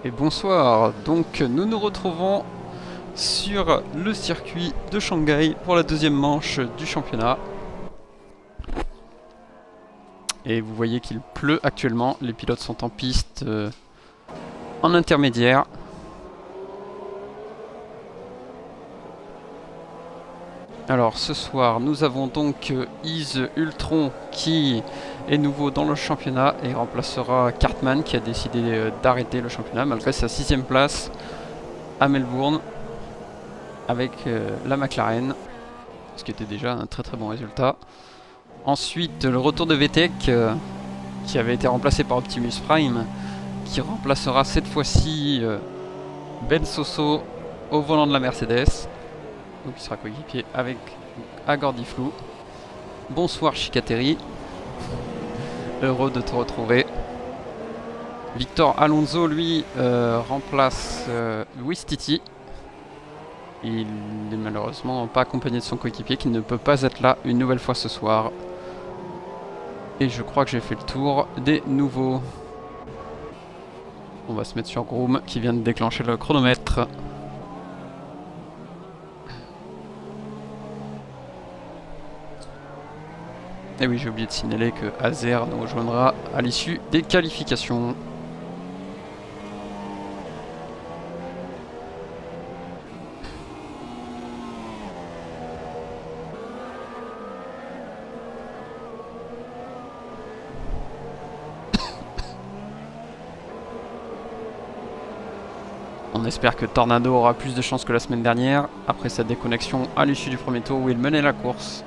Et bonsoir, donc nous nous retrouvons sur le circuit de Shanghai pour la deuxième manche du championnat. Et vous voyez qu'il pleut actuellement, les pilotes sont en piste en intermédiaire. Alors ce soir nous avons donc Ise Ultron qui est nouveau dans le championnat et remplacera Cartman qui a décidé d'arrêter le championnat malgré sa 6ème place à Melbourne avec la McLaren, ce qui était déjà un très très bon résultat. Ensuite le retour de VTEC qui avait été remplacé par Optimus Prime, qui remplacera cette fois-ci Ben Soso au volant de la Mercedes. Donc il sera coéquipier avec Agordiflou. Bonsoir Chicateri, heureux de te retrouver. Victor Alonso lui remplace Wistiti. Il n'est malheureusement pas accompagné de son coéquipier qui ne peut pas être là une nouvelle fois ce soir. Et je crois que j'ai fait le tour des nouveaux. On va se mettre sur Groom qui vient de déclencher le chronomètre. Et oui, j'ai oublié de signaler que Azer nous rejoindra à l'issue des qualifications. On espère que Tornado aura plus de chance que la semaine dernière, après sa déconnexion à l'issue du premier tour où il menait la course.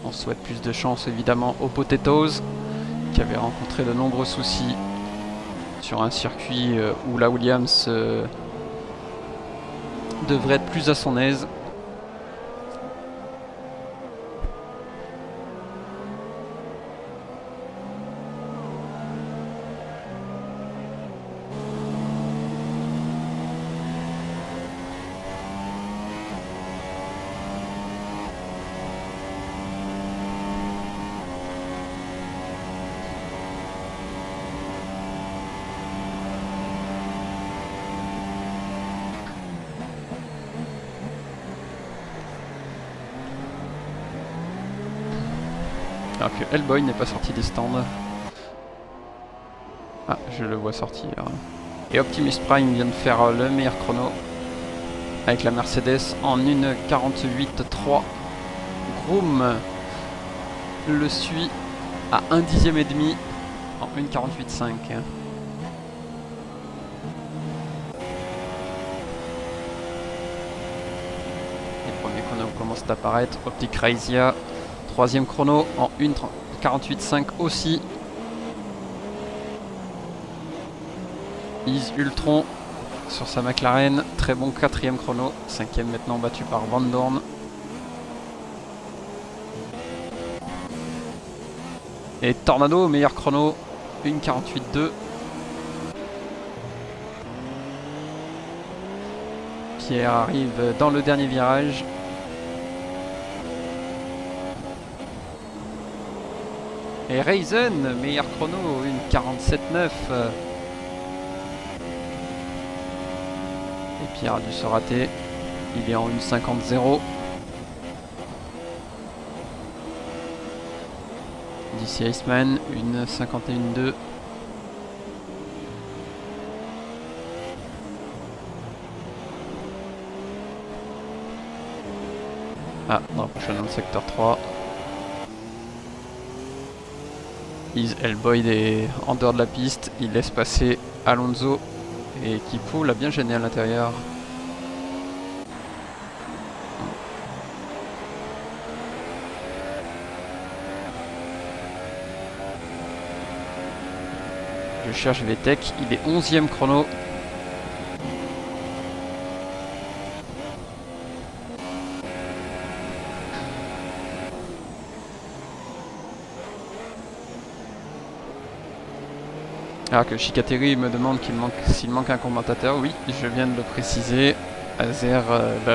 On souhaite plus de chance évidemment aux Potatoes, qui avaient rencontré de nombreux soucis sur un circuit où la Williams devrait être plus à son aise. Alors que Hellboy n'est pas sorti des stands. Ah, je le vois sortir. Et Optimus Prime vient de faire le meilleur chrono avec la Mercedes en 1,48,3. Groom le suit à 1 dixième et demi en 1,48,5. Les premiers chronos commencent à apparaître. Optic Razia, troisième chrono en 1,48,5 aussi. Ise Ultron sur sa McLaren, très bon quatrième chrono, cinquième maintenant battu par Van Dorn. Et Tornado, meilleur chrono, 1,48,2. Pierre arrive dans le dernier virage. Et Raisin, meilleur chrono, 1,47,9. Et Pierre a dû se rater. Il est en 1,50,0. DC Iceman, 1,51,2. Ah, dans la prochaine dans le secteur 3. Is Hellboy est en dehors de la piste. Il laisse passer Alonso. Et Kipo l'a bien gêné à l'intérieur. Je cherche VTEC, il est 11e chrono. Alors que Chicateri me demande s'il manque un commentateur. Oui, je viens de le préciser. Azer,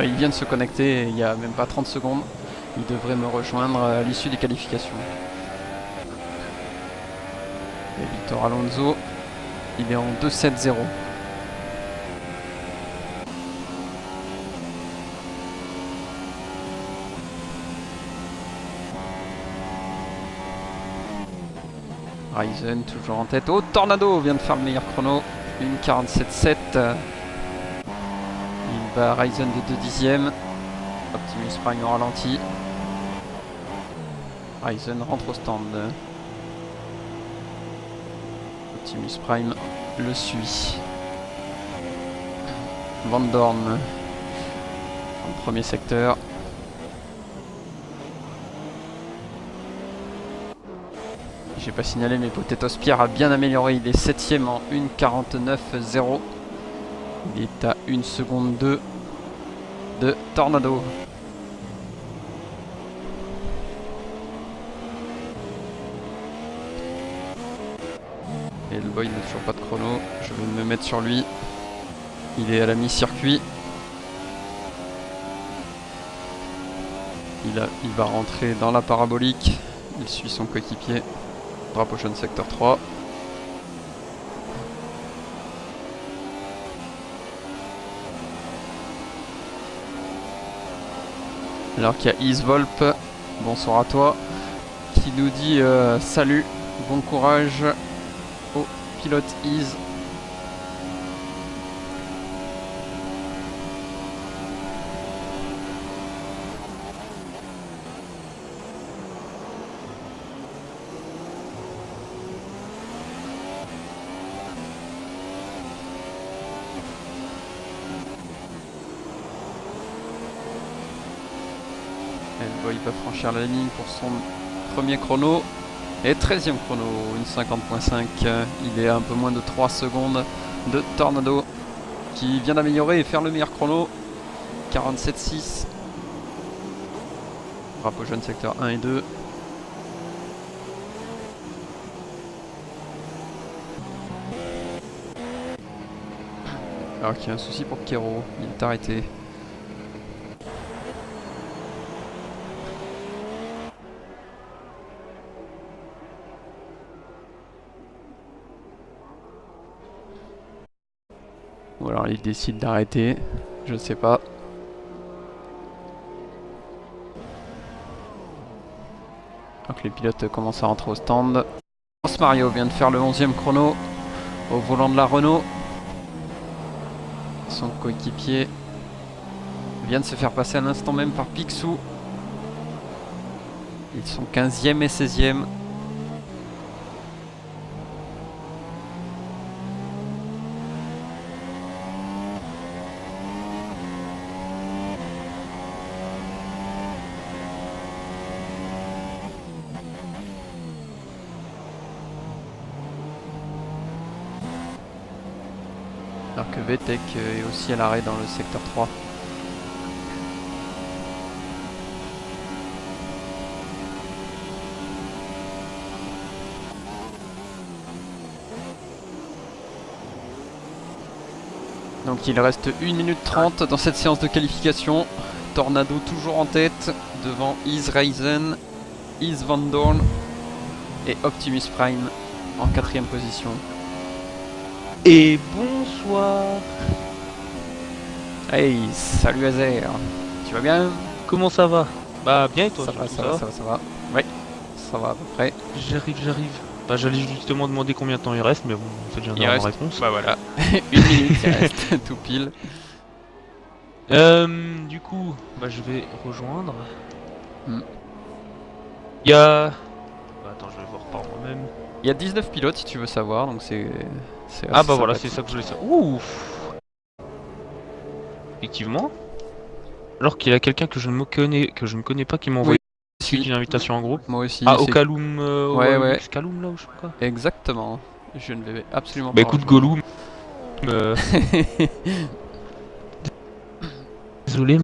il vient de se connecter il n'y a même pas 30 secondes. Il devrait me rejoindre à l'issue des qualifications. Victor Alonso, il est en 2-7-0. Ryzen toujours en tête. Oh, Tornado vient de faire le meilleur chrono. 1:47.7. Il bat Ryzen de 2 dixièmes. Optimus Prime au ralenti. Ryzen rentre au stand. Optimus Prime le suit. Van Dorn en premier secteur. J'ai pas signalé, mais Potatoes Pierre a bien amélioré. Il est 7ème en 1:49.0. Il est à 1 seconde 2 de Tornado. Et le boy n'a toujours pas de chrono. Je vais me mettre sur lui. Il est à la mi-circuit. Il va rentrer dans la parabolique. Il suit son coéquipier. Drapeau jaune secteur 3. Alors qu'il y a Isvolp, bonsoir à toi, qui nous dit salut, bon courage au pilote Is. Il va franchir la ligne pour son premier chrono et 13e chrono, 1:50.5. Il est à un peu moins de 3 secondes de Tornado qui vient d'améliorer et faire le meilleur chrono, 47.6. Drapeau jaune secteur 1 et 2. Alors qu'il y a un souci pour Kero, il est arrêté. Ou alors il décide d'arrêter, je sais pas. Donc les pilotes commencent à rentrer au stand. Mario vient de faire le 11e chrono au volant de la Renault. Son coéquipier vient de se faire passer à l'instant même par Picsou. Ils sont 15e et 16e. Alors que VTech est aussi à l'arrêt dans le secteur 3. Donc il reste 1 minute 30 dans cette séance de qualification. Tornado toujours en tête devant Is Ryzen, Is Van Dorn et Optimus Prime en 4ème position. Et bonsoir. Hey, salut Azer, tu vas bien? Comment ça va? Bah bien et toi? Ça va. Oui, ça va à peu près. J'arrive. Bah j'allais justement demander combien de temps il reste, mais bon, c'est déjà une réponse. Bah voilà, 1 minute il reste, tout pile. Du coup, bah je vais rejoindre. Il y a... Bah, attends, je vais voir par moi-même. Il y a 19 pilotes si tu veux savoir, donc c'est ah bah voilà, c'est ça que je voulais savoir. Ouf. Effectivement. Alors qu'il y a quelqu'un que je ne connais pas qui m'a envoyé une invitation en groupe. Moi aussi. Ah, au Kaloum, ouais. Kaloum là ou je sais pas quoi. Exactement. Je ne vais absolument pas. Bah écoute Gollum. Désolé.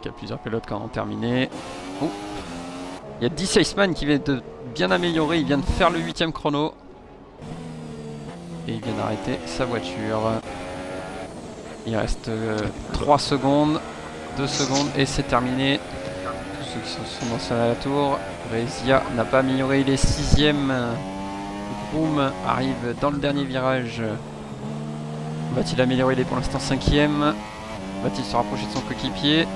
Il y a plusieurs pilotes qui en ont terminé. Oh. Il y a D-Iceman qui vient de bien améliorer, il vient de faire le 8ème chrono. Et il vient d'arrêter sa voiture. Il reste 3 secondes, 2 secondes et c'est terminé. ceux qui se sont lancés à la tour. Rezia n'a pas amélioré, il est 6ème. Groom arrive dans le dernier virage. Va-t-il améliorer? Il est pour l'instant 5ème. Va-t-il se rapprocher de son coéquipier?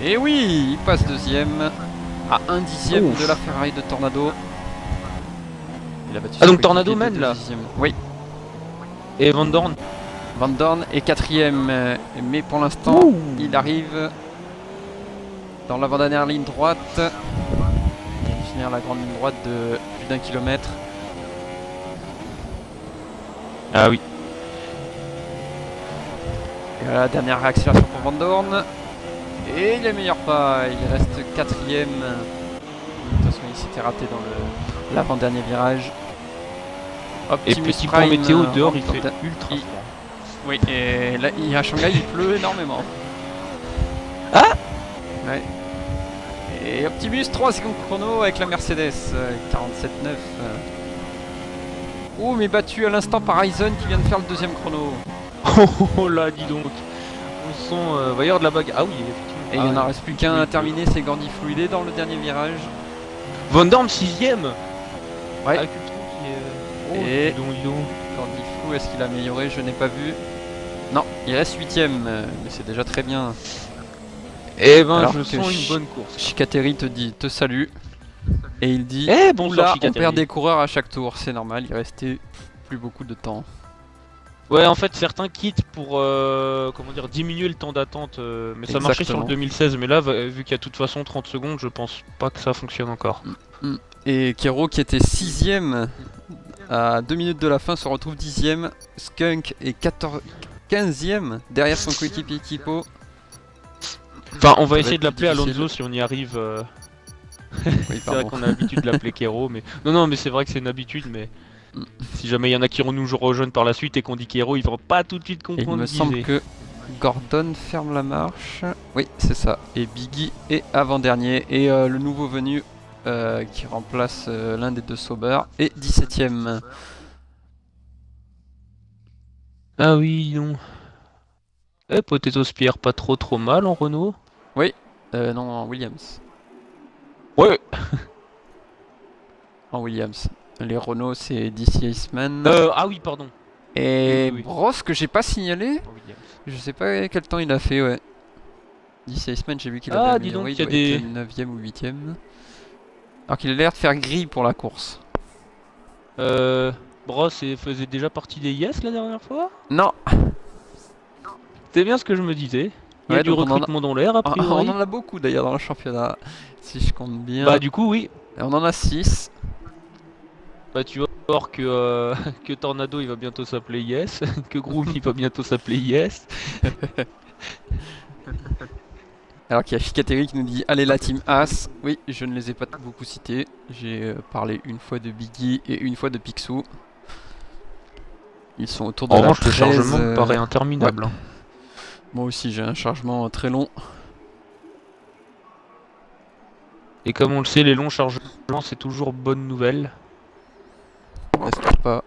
Et oui, il passe 2ème à 1/10 de la Ferrari de Tornado. Il a battu Ah son donc Tornado coéquipier mène de là. 2/10. Oui. Et Van Dorn. Van Dorn est 4ème, mais pour l'instant, il arrive dans l'avant-dernière ligne droite. Il vient de finir la grande ligne droite de plus d'1 kilomètre. Ah oui. Et voilà, dernière réaccélération pour Van Dorn. Et il améliore pas, il reste 4ème. De toute façon, il s'était raté dans l'avant-dernier virage. Et Optimus petit point Prime, météo dehors, il remporte- fait ultra froid. Oui, et là, à Shanghai, il pleut énormément. Ah ouais. Et Optimus, 3 secondes chrono avec la Mercedes, 47,9. Oh, mais battu à l'instant par Aizen qui vient de faire le deuxième chrono. Oh là, dis donc. On sent, va y avoir de la bagarre. Ah oui, effectivement. Et il n'en reste plus qu'un à terminer, c'est Gordy Fluide dans le dernier virage. Van Dorn 6ème. Ouais. Avec Ultron qui est... Oh, Et- dis donc. Gordy Flou, est-ce qu'il a amélioré? Je n'ai pas vu. Non, il reste 8ème, mais c'est déjà très bien. Eh ben, Alors je que sens une bonne course. Chicateri te salue. Et il dit Eh, bonsoir, oula, on Chicateri. perd des coureurs à chaque tour, c'est normal, il restait plus beaucoup de temps. Ouais, en fait, certains quittent pour comment dire, diminuer le temps d'attente. Mais ça marchait sur le Exactement. 2016. Mais là, vu qu'il y a de toute façon 30 secondes, je pense pas que ça fonctionne encore. Et Kero qui était 6ème à 2 minutes de la fin se retrouve 10ème. Skunk est 15ème derrière son coéquipier Kipo. Enfin, on va va essayer être de l'appeler plus difficile. Alonso si on y arrive. Oui, C'est vrai pardon. qu'on a l'habitude de l'appeler Kero, mais non, mais c'est vrai que c'est une habitude. Mais Mm. si jamais il y en a qui nous rejoignent par la suite et qu'on dit Kero, ils vont pas tout de suite Et il comprendre. me qui semble c'est. que Gordon ferme la marche. Oui, c'est ça. Et Biggie est avant-dernier. Et le nouveau venu qui remplace l'un des deux Sauber est 17ème. Ah oui, non. Eh, Potato Spear, pas trop mal en Renault. Non, en Williams. Ouais. En Williams. Les Renault, c'est DC Iceman. Ah oui, pardon. Et oui. Bross, que j'ai pas signalé. En Williams. Je sais pas quel temps il a fait, ouais. DC Iceman, j'ai vu qu'il Ah, avait dis donc, amélioré, il y a doit être des- 9ème ou 8ème. Alors qu'il a l'air de faire gris pour la course. Bross faisait déjà partie des Yes la dernière fois. Non. C'est bien ce que je me disais. Il y a Ouais, du donc on en a- recrutement dans l'air, a priori. On en a beaucoup d'ailleurs dans le championnat, si je compte bien. Bah du coup, oui. Et on en a 6. Bah tu vas voir que, que Tornado il va bientôt s'appeler Yes, que Groom il va bientôt s'appeler Yes. Alors qu'il y a Chicateri qui nous dit allez la team As. Oui, je ne les ai pas beaucoup cités. J'ai parlé une fois de Biggie et une fois de Picsou. Ils sont autour de En la revanche, le 13, chargement me paraît interminable. hein. Moi aussi j'ai un chargement très long. Et comme on le sait, les longs chargements c'est toujours bonne nouvelle. Reste pas.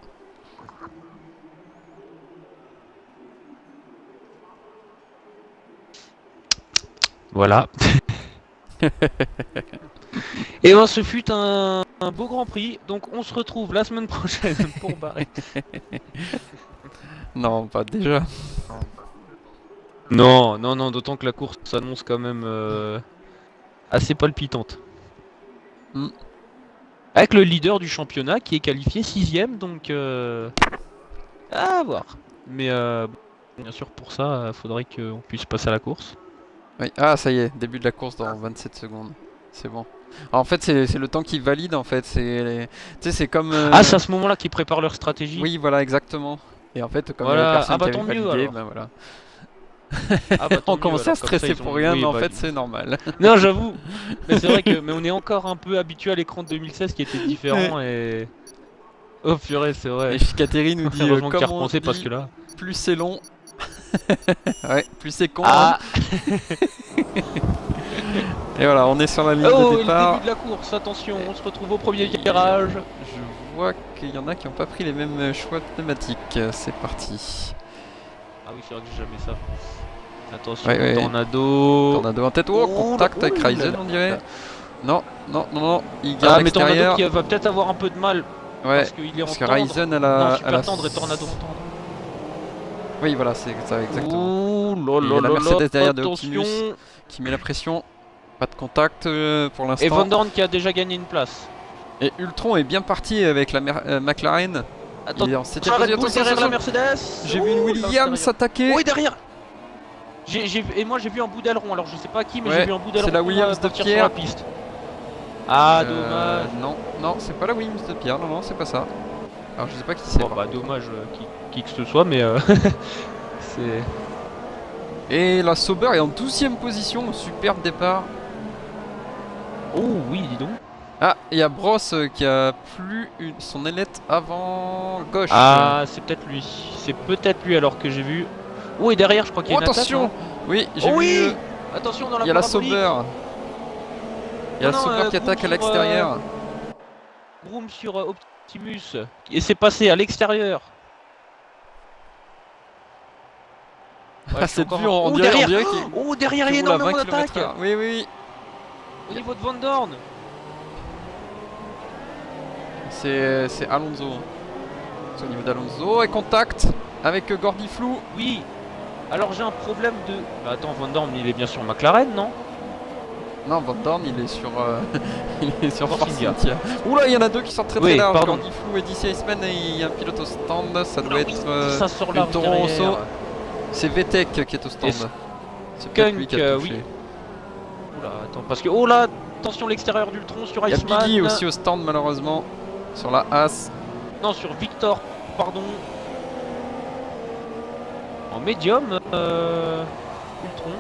Voilà. Et ben ce fut un beau Grand Prix, donc on se retrouve la semaine prochaine pour barrer. Non, pas déjà. Non, d'autant que la course s'annonce quand même assez palpitante. Mm. Avec le leader du championnat qui est qualifié 6ème, donc à voir. Mais bien sûr pour ça, faudrait qu'on puisse passer à la course. Oui. Ah, ça y est, début de la course dans 27 secondes. C'est bon. Alors, en fait, c'est le temps qui valide en fait. Tu sais, c'est comme. Ah, c'est à ce moment-là qu'ils préparent leur stratégie. Oui, voilà, exactement. Et en fait, comme il y Voilà. avait personne Ah bah, qui tant avait mieux, validé, alors. ben voilà. Ah, bah, tant On mieux, commençait à alors, comme ça, stresser ils pour ont- rien, oui, mais en bah, fait, du c'est normal. Non, j'avoue. Mais c'est vrai que mais on est encore un peu habitué à l'écran de 2016 qui était différent et. Oh purée, c'est vrai. Et Chicateri nous dit Heureusement que tu as comme on repensé parce dit, que là. plus c'est long. Ouais, plus c'est con. Ah Et voilà, on est sur la ligne Oh, de le départ. début de la course, attention, on se retrouve au premier virage. Je vois qu'il y en a qui n'ont pas pris les mêmes choix de pneumatiques. C'est parti. Ah oui, c'est vrai que j'ai jamais ça. Attention, Ouais, ouais. Tornado. Tornado en tête. Oh, contact avec Ryzen, on dirait. Non, non, non, non. Il garde mais Tornado l'extérieur. qui va peut-être avoir un peu de mal. Ouais, Parce qu'il est en parce que tendre. Ryzen, elle Non, a. super tendre et Tornado en tendre. Oui, voilà, c'est ça, exactement. Ouh, Et il y a la Mercedes derrière de attention. Optimus qui met la pression. Pas de contact pour l'instant. Et Van Dorn qui a déjà gagné une place. Et Ultron est bien parti avec la McLaren. Attends, Il est en 7ème Red position. Bull Attention, derrière la attention. Mercedes. J'ai vu une Williams s'attaquer. Oui, derrière. Et moi j'ai vu un bout d'aileron, alors je sais pas qui, mais Ouais, j'ai vu un bout d'aileron. c'est la Williams de partir Pierre. sur la piste. Ah, dommage. Non, non, c'est pas la Williams de Pierre. Non, non, c'est pas ça. Alors je sais pas qui c'est. Bon, bah dommage qui que ce soit, mais c'est. Et la Sauber est en 12ème position. Superbe départ. Oh oui, dis donc. Ah, il y a Bross qui a plus son ailette avant gauche. Ah, c'est peut-être lui. C'est peut-être lui alors que j'ai vu. Oh, et derrière, je crois qu'il y a une attaque, attention. non Oui, j'ai Oh vu. oui. Attention dans la Il y a la parabolique. Sauber. Il y a la Non, Sauber qui attaque à l'extérieur. Broom sur Optimus. Et c'est passé à l'extérieur. Ouais, Ah, je suis cette encore vue, en- on Oh, dirait, derrière. on dirait qu'il Oh, derrière, il y a qu'il roule à énormément 20 d'attaques. km/h. Oui, oui. Au niveau de Van Dorn. C'est Alonso. C'est au niveau d'Alonso. Et contact avec Gordy Flou. Oui. Alors j'ai un problème de. Bah, attends, Van Dorn, il est bien sur McLaren, non? Non, Van Dorn, il est sur, il est sur Force Force India. India. Oula, il y en a deux qui sont très très Oui, larges. pardon. Gordy Flou et DC Iceman. Et il y a un pilote au stand. Ça doit Oula, être oui, ça sort là une Toro Rosso. C'est VTEC qui est au stand. Et C'est peut-être lui qui a Skunk, touché. oui. Oula, attends, parce que. Oh là, attention l'extérieur d'Ultron sur Il y a Iceman. Biggie aussi au stand malheureusement. Sur la As. Non, sur Victor, pardon. En médium, Ultron.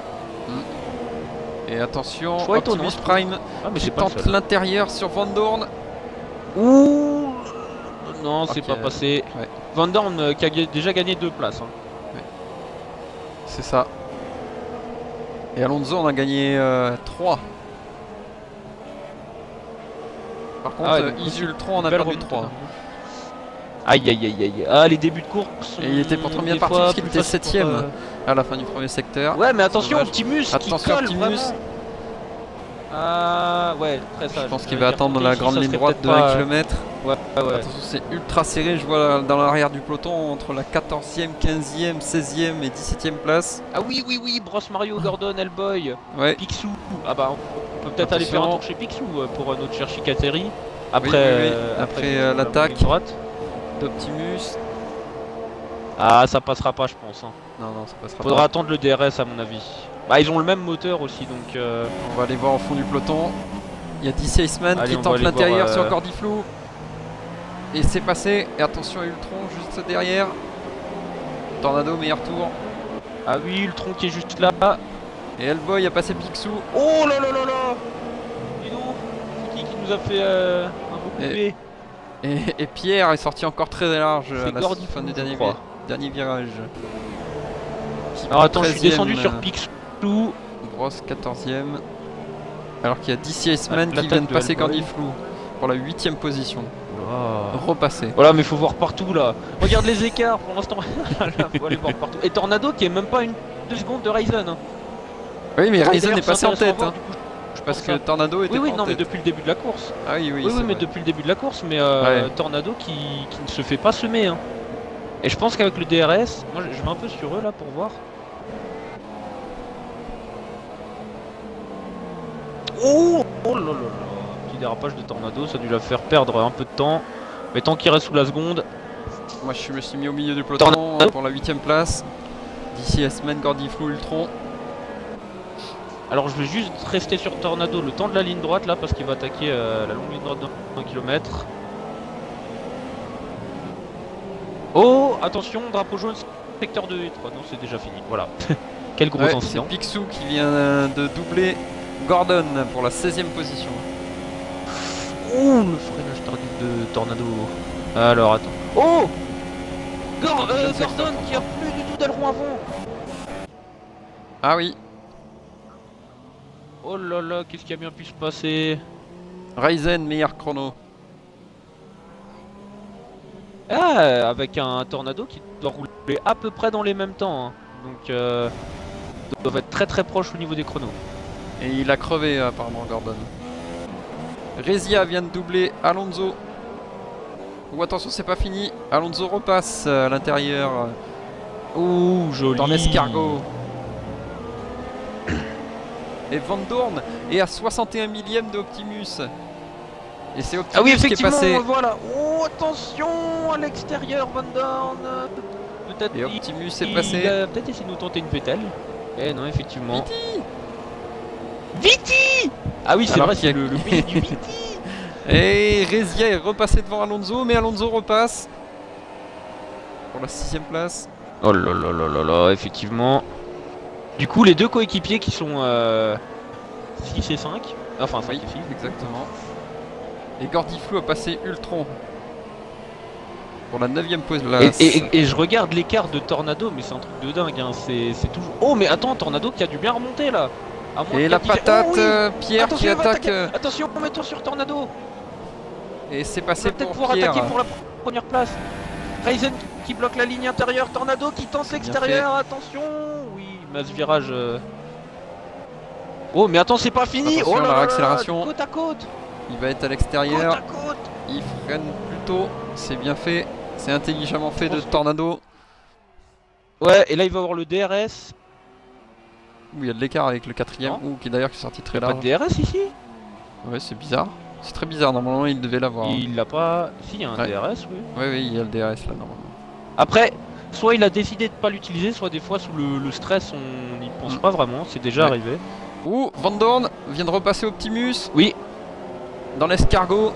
Et attention, Choix étonnant, Optimus je trouve. Prime Ah, mais qui c'est pas tente ça. l'intérieur sur Van Dorn. Ouh. Non, c'est Ok, pas passé. ouais. Van Dorn qui a déjà gagné 2 places. Hein. C'est ça. Et Alonso on a gagné 3. Par contre, Ah ouais, donc Easy Ultron on a Belle perdu remontée 3. d'un coup. Aïe aïe aïe aïe. Ah, les débuts de course. Et il était pourtant bien des parti fois parce qu'il plus était faciles pour, 7ème à la fin du premier secteur. Ouais, mais attention, Dommage. Optimus qui Attention, colle Optimus. vraiment. Ah ouais, très sage. Je pense qu'il J'allais va dire attendre côté la ici, grande ça ligne serait droite de peut-être 1 pas- km. Ouais, ouais. Attention, c'est ultra serré. Je vois dans l'arrière du peloton entre la 14e, 15e, 16e et 17e place. Ah oui, oui, oui, Bross Mario, Gordon, Hellboy, Ouais. Picsou. Ah bah, on peut peut-être aller faire un Attention. tour chez Picsou pour notre cher Chicateri. Après, Oui, oui, oui. Après, Picsou, la l'attaque. ligne droite. D'Optimus. Ah, ça passera pas, je pense. Hein. Non, non, ça passera Faudra pas. attendre le DRS, à mon avis. Bah, ils ont le même moteur aussi, donc. On va aller voir au fond du peloton. Il y a DC Iceman Allez, qui on va tente aller l'intérieur voir, sur Gordy Flou. Et c'est passé. Et attention à Ultron juste derrière. Tornado, meilleur tour. Ah oui, Ultron qui est juste là. Et Hellboy a passé Picsou. Oh là là là là. Dis donc, c'est qui nous a fait un beau coupé. Et Pierre est sorti encore très large à C'est la Gordy fin Flou, du je crois. dernier virage. Qui Alors prend attends, je suis 13e, descendu sur Picsou. Bross 14e. Alors qu'il y a DC Iceman qui L'attaque vient de de passer Hellboy. Gordy Flou pour la 8e position. Wow. Repassé. Voilà, mais faut voir partout là. Regarde les écarts pour l'instant. Là, faut aller voir partout. Et Tornado qui est même pas 2 secondes de Ryzen. Hein. Oui, mais Ryzen D'ailleurs, est passé en c'est intéressant tête. à voir, Hein, du coup, je parce pense que ça. Tornado était Oui, oui, pas non, en mais tête. depuis le début de la course. Ah oui, oui, Oui, c'est oui, mais vrai. depuis le début de la course, mais Ouais. Tornado qui ne se fait pas semer. Hein. Et je pense qu'avec le DRS, moi je vais un peu sur eux là pour voir. Oh, oh là là là. Petit dérapage de Tornado, ça a dû la faire perdre un peu de temps. Mais tant qu'il reste sous la seconde. Moi je me suis mis au milieu du peloton Tornado. pour la 8e place. DC Iceman, Gordy Flou, Ultron. Alors je vais juste rester sur Tornado le temps de la ligne droite là parce qu'il va attaquer la longue ligne droite d'un kilomètre. Oh, attention, drapeau jaune, secteur 2 et 3. Non, c'est déjà fini. Voilà. Quel gros Ouais, c'est incident. Picsou qui vient de doubler Gordon pour la 16e position. Oh, le freinage tardif de Tornado. Alors, attends. Oh Gordon qui a plus du tout d'aileron avant. Ah oui, Oh là là, qu'est-ce qui a bien pu se passer? Ryzen, meilleur chrono. Ah, avec un Tornado qui doit rouler à peu près dans les mêmes temps. Hein. Donc, doivent être très très proches au niveau des chronos. Et il a crevé apparemment Gordon. Rezia vient de doubler Alonso. Ou attention, c'est pas fini. Alonso repasse à l'intérieur Ouh, joli. dans l'escargot. Et Van Dorn est à 61 millième de Optimus. Et c'est Optimus Ah oui, qui est effectivement, passé. voilà. Oh, attention à l'extérieur, Van Dorn. Peut-être Et Optimus est il passé. a peut-être essayé de nous tenter une pétale. Eh non, effectivement. Viti. Viti. Ah oui, c'est Alors vrai, qu'il y c'est a- le pays du Viti. Et Rezia est repassé devant Alonso, mais Alonso repasse pour la 6ème place. Oh là là là là là, effectivement. Du coup, les deux coéquipiers qui sont 6 et 5. Enfin, 5 Oui, et 6. exactement. Et Gordiflou a passé Ultron pour la 9ème place. Et je regarde l'écart de Tornado, mais c'est un truc de dingue. Hein. C'est toujours. Oh, mais attends, Tornado qui a dû bien remonter là. À moins Et qu'il la a dit- Oh, patate, oui. Pierre Attention, qui il va attaque. attaquer. Attention, mets-toi sur Tornado. Et c'est Il passé va peut-être pour pouvoir Pierre. attaquer pour la première place. Ryzen qui bloque la ligne intérieure. Tornado qui tente bien l'extérieur. Attention. Oui, masse virage. Oh, mais attends, c'est pas fini. Attention, Oh là la là là, réaccélération. côte à côte. Il va être à Côte l'extérieur. à côte. Il freine plutôt. C'est bien fait. C'est intelligemment fait de pense que- Tornado. Ouais, et là il va avoir le DRS. Où il y a de l'écart avec le 4ème. Non. Ou qui d'ailleurs qui est sorti très Pas large. de DRS ici. Ouais, c'est bizarre. C'est très bizarre. Normalement, il devait l'avoir. Il l'a pas. Si, il y a un Ouais. DRS, oui. Oui, oui, il y a le DRS là normalement. Après, soit il a décidé de pas l'utiliser, soit des fois sous le stress on n'y pense pas vraiment, c'est déjà Ouais. arrivé. Ouh, Van Dorn vient de repasser Optimus Oui, dans l'escargot.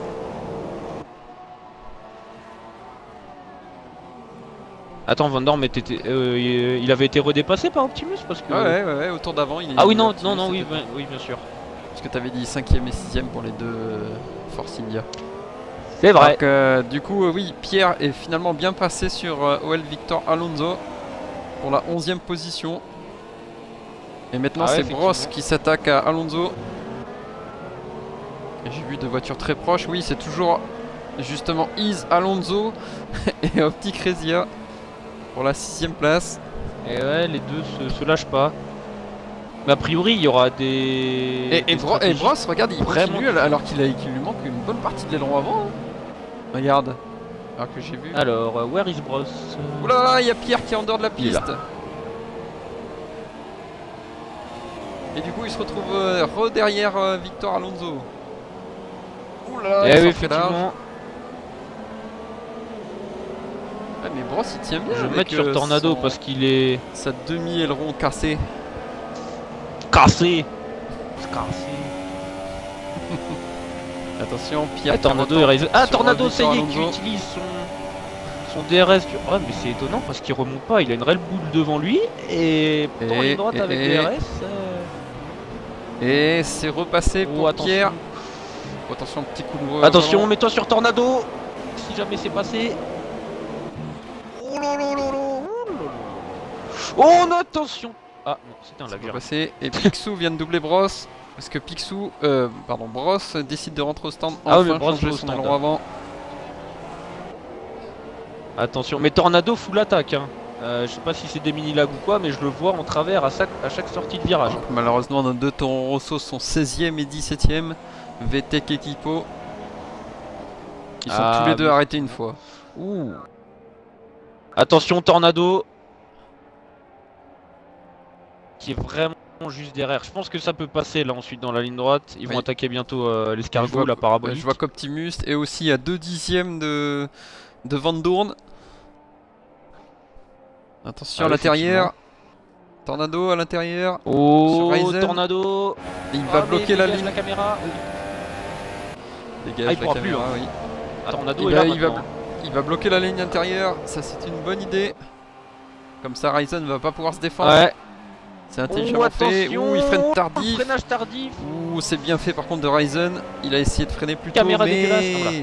attends, Van Dorn il avait été redépassé par Optimus parce que. Ouais, au tour d'avant. Ah oui, non, Optimus non, non, oui, était- oui, bien sûr. Parce que t'avais dit 5ème et 6ème pour les deux Force India. C'est vrai. Donc, du coup, oui, Pierre est finalement bien passé sur OL Victor Alonso pour la 11ème position. Et maintenant, Ah ouais, c'est Bros effectivement. qui s'attaque à Alonso. Et j'ai vu deux voitures très proches. Oui, c'est toujours justement Is Alonso et Optic Rezia pour la 6ème place. Et ouais, les deux se lâchent pas. Mais a priori, il y aura des. Et des stratégies. Bros, regarde, il vraiment continue alors qu'il lui manque une bonne partie de l'aileron avant. hein. Regarde. Alors que j'ai vu. Alors, where is Bros? Oula là, il y a Pierre qui est en dehors de la Il est là. piste. Et du coup, il se retrouve derrière Victor Alonso. Oula, Eh il oui, s'en fait large. effectivement. Ouais, mais Bros il tient bien. Je vais avec, mettre sur Tornado son- parce qu'il est sa demi-aileron cassé. cassé. Cassé. Attention, Pierre. Ah, qui Tornado retombe et Ryzen. Ah, sur Tornado, ça Victor y est, qui Alonso. utilise son DRS. Ouais, mais c'est étonnant parce qu'il remonte pas. Il a une réelle boule devant lui et pourtant en ligne droite avec DRS. Et c'est repassé Oh, pour attention. Pierre. Oh, attention, petit coup de Attention, volant. mets-toi sur Tornado. Si jamais c'est passé. Oh là là là là, oh là là. Oh, non, attention. Ah non, c'était un C'est lag. j'ai repassé. Et Picsou vient de doubler Bros. Parce que Picsou, Bros décide de rentrer au stand. Ah oui, mais Enfin, Bros changer va au son stand. aileron avant. Attention, mais Tornado full attaque. Hein. Je sais pas si c'est des mini lags ou quoi, mais je le vois en travers à chaque sortie de virage. Donc, malheureusement, nos deux Toro Rosso sont 16ème et 17ème. VTEC Equipo. Ils sont Ah, tous les deux mais- arrêtés une fois. Ouh. Attention, Tornado. Qui est vraiment juste derrière. Je pense que ça peut passer là ensuite dans la ligne droite. Ils vont Oui. attaquer bientôt Je l'escargot, vois- la parabolique. Je vois qu'Optimus est aussi à 2 dixièmes de Van Dorn. Attention Ah à oui, l'intérieur. Tornado à l'intérieur. Oh, sur Ryzen. Tornado. Et il Ah, va mais bloquer la dégage ligne. la caméra. Dégage Ah, il la pourra caméra, plus, oui. Ah, Tornado Et est là, là il va, maintenant. il va bloquer la ligne intérieure. Ça, c'est une bonne idée. Comme ça, Ryzen va pas pouvoir se défendre. Ouais. C'est Oh, intelligemment fait. attention. Ouh, il freine tardif. Freinage tardif. Ouh, c'est bien fait par contre de Ryzen. Il a essayé de freiner plus tôt, Caméra mais... dégueulasse, voilà.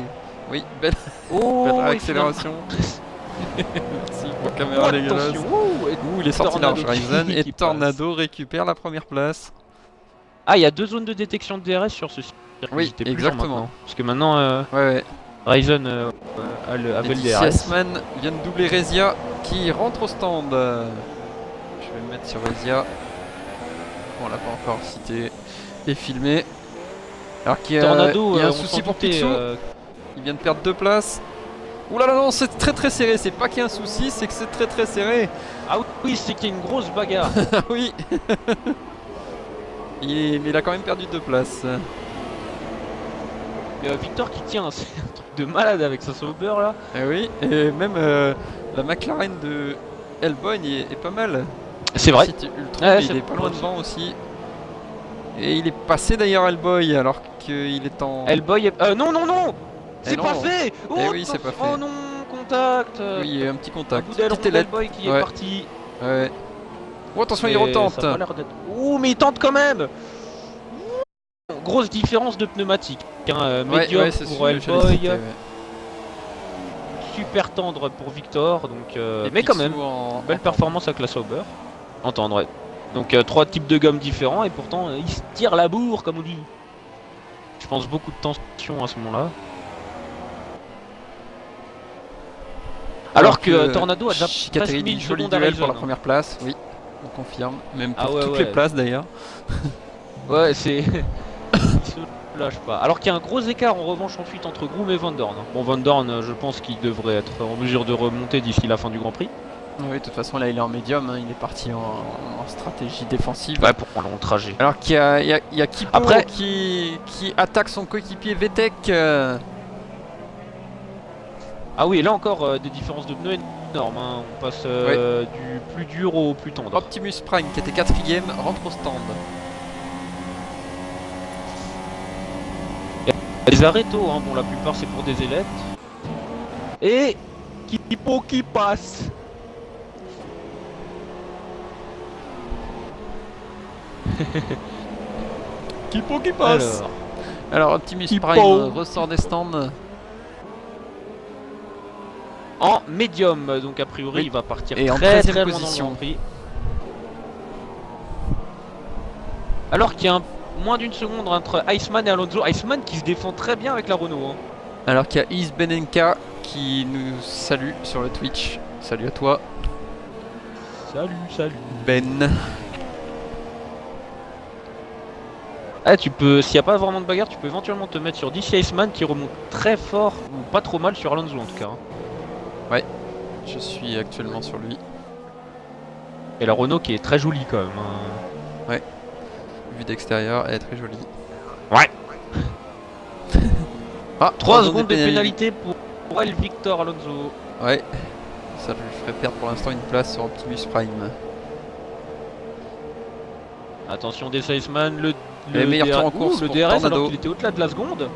Oui, belle, Oh, belle il réaccélération. Merci pour freine. caméra Oh, dégueulasse. attention. Oh, et- Ouh, il est sorti Tornado large Ryzen. Et qui passe. Tornado récupère la première place. Ah, il y a 2 zones de détection de DRS sur ce circuit. Oui, C'était plus exactement. genre maintenant. Parce que maintenant, Ouais, ouais. Ryzen avait Et le DC DRS. Asman vient de doubler Rezia qui rentre au stand. Je vais me mettre sur Rezia. on l'a pas encore cité et filmé. Alors qu'il y a, Tornado, il y a un on souci s'en pour doutait, Picsou. Il vient de perdre 2 places. Ouh là là, non, c'est très serré. C'est pas qu'il y a un souci, c'est que c'est très serré. Ah oui, c'est qu'il y a une grosse bagarre. Ah oui. Mais il a quand même perdu 2 places. Victor qui tient, c'est un truc de malade avec sa Sauber là. Eh oui, et même la McLaren de Hellboy est pas mal. C'est vrai. Ultron, Ouais, il c'est est pas vrai loin aussi. devant aussi. Et il est passé d'ailleurs Hellboy alors qu'il est en... Hellboy est... non, non, non. Eh C'est non. pas fait. Oh, Eh oui, c'est pas fait. Oh non, contact. Oui, il y a eu un petit Un contact. bout d'aileron Petite ailette. d'Hellboy qui est Ouais. parti. Ouais. Oh attention, il Mais retente. ça a pas l'air d'être- Oh, mais il tente quand même. Grosse différence de pneumatique. Médium c'est pour sûr, j'allais Hellboy, citer, ouais. super tendre pour Victor. Donc, Et mais quand Picsou même, en... belle performance avec la Sauber. Entendre, ouais. Donc 3 types de gommes différents et pourtant il se tire la bourre comme on dit. Je pense beaucoup de tension à ce moment-là. Alors que Tornado a déjà presque mis une joli seconde à duel pour la Ryzen. première place, oui, on confirme, même pour Ah ouais, toutes ouais. les places d'ailleurs. Ouais, c'est... il se lâche pas. Alors qu'il y a un gros écart en revanche ensuite entre Groom et Van Dorn. Bon, Van Dorn, je pense qu'il devrait être en mesure de remonter d'ici la fin du Grand Prix. Oui, de toute façon là il est en médium, hein, il est parti en stratégie défensive. Ouais, pour un long trajet. Alors qu'il y a Kipo Après- qui attaque son coéquipier Vetek. Ah oui, et là encore des différences de pneus énormes. Hein. On passe du plus dur au plus tendre. Optimus Prime qui était 4ème rentre au stand. Les arrêtos, hein. Bon, la plupart c'est pour des ailettes. Et Kipo qui passe. Kipo qui passe. Alors Optimus Kipo. Prime ressort des stands. En médium, donc a priori Oui. il va partir Et en très 13e très loin position. dans le Grand Prix. Alors qu'il y a moins d'une seconde entre Iceman et Alonso. Iceman qui se défend très bien avec la Renault. Hein. Alors qu'il y a Is Benenka qui nous salue sur le Twitch. Salut à toi Salut. Ben. Ah, tu peux, s'il n'y a pas vraiment de bagarre, tu peux éventuellement te mettre sur DC Iceman qui remonte très fort, ou pas trop mal sur Alonso en tout cas. Hein. Je suis actuellement sur lui. Et la Renault qui est très jolie quand même. Hein. Vue d'extérieur, elle est très jolie. Ouais. Ah, 3 secondes de pénalité pour elle, Victor Alonso. Ouais. Ça lui ferait perdre pour l'instant une place sur Optimus Prime. Attention DC Iceman, le meilleur tour en Ouh, course le pour DRS Tornado. alors qu'il était au-delà de la seconde.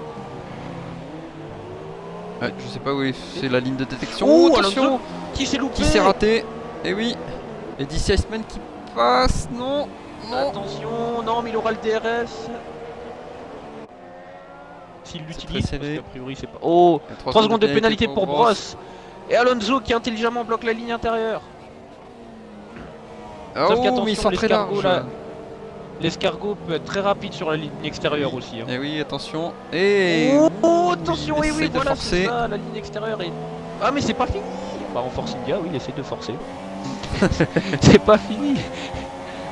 Ouais, je sais pas où c'est la ligne de détection. Ouh, Attention, Alonso qui s'est loupé. qui s'est raté. Et oui. Et DC Iceman qui passe. Non. Attention, non mais il aura le DRS. S'il l'utilise, parce serré. qu'a priori c'est pas... Oh, Il y a 3 secondes de pénalité pour Bross. Et Alonso qui intelligemment bloque la ligne intérieure. Oh, Sauf qu'attention, mais ils sont très l'escargot, larges. là. L'escargot peut être très rapide sur la ligne extérieure aussi. Hein. Et oui, attention. Et Oh, attention, il et oui, essaye de voilà, forcer. c'est ça, la ligne extérieure est... Ah, mais c'est pas fini. Bah, en Force India, oui, il essaie de forcer. C'est pas fini.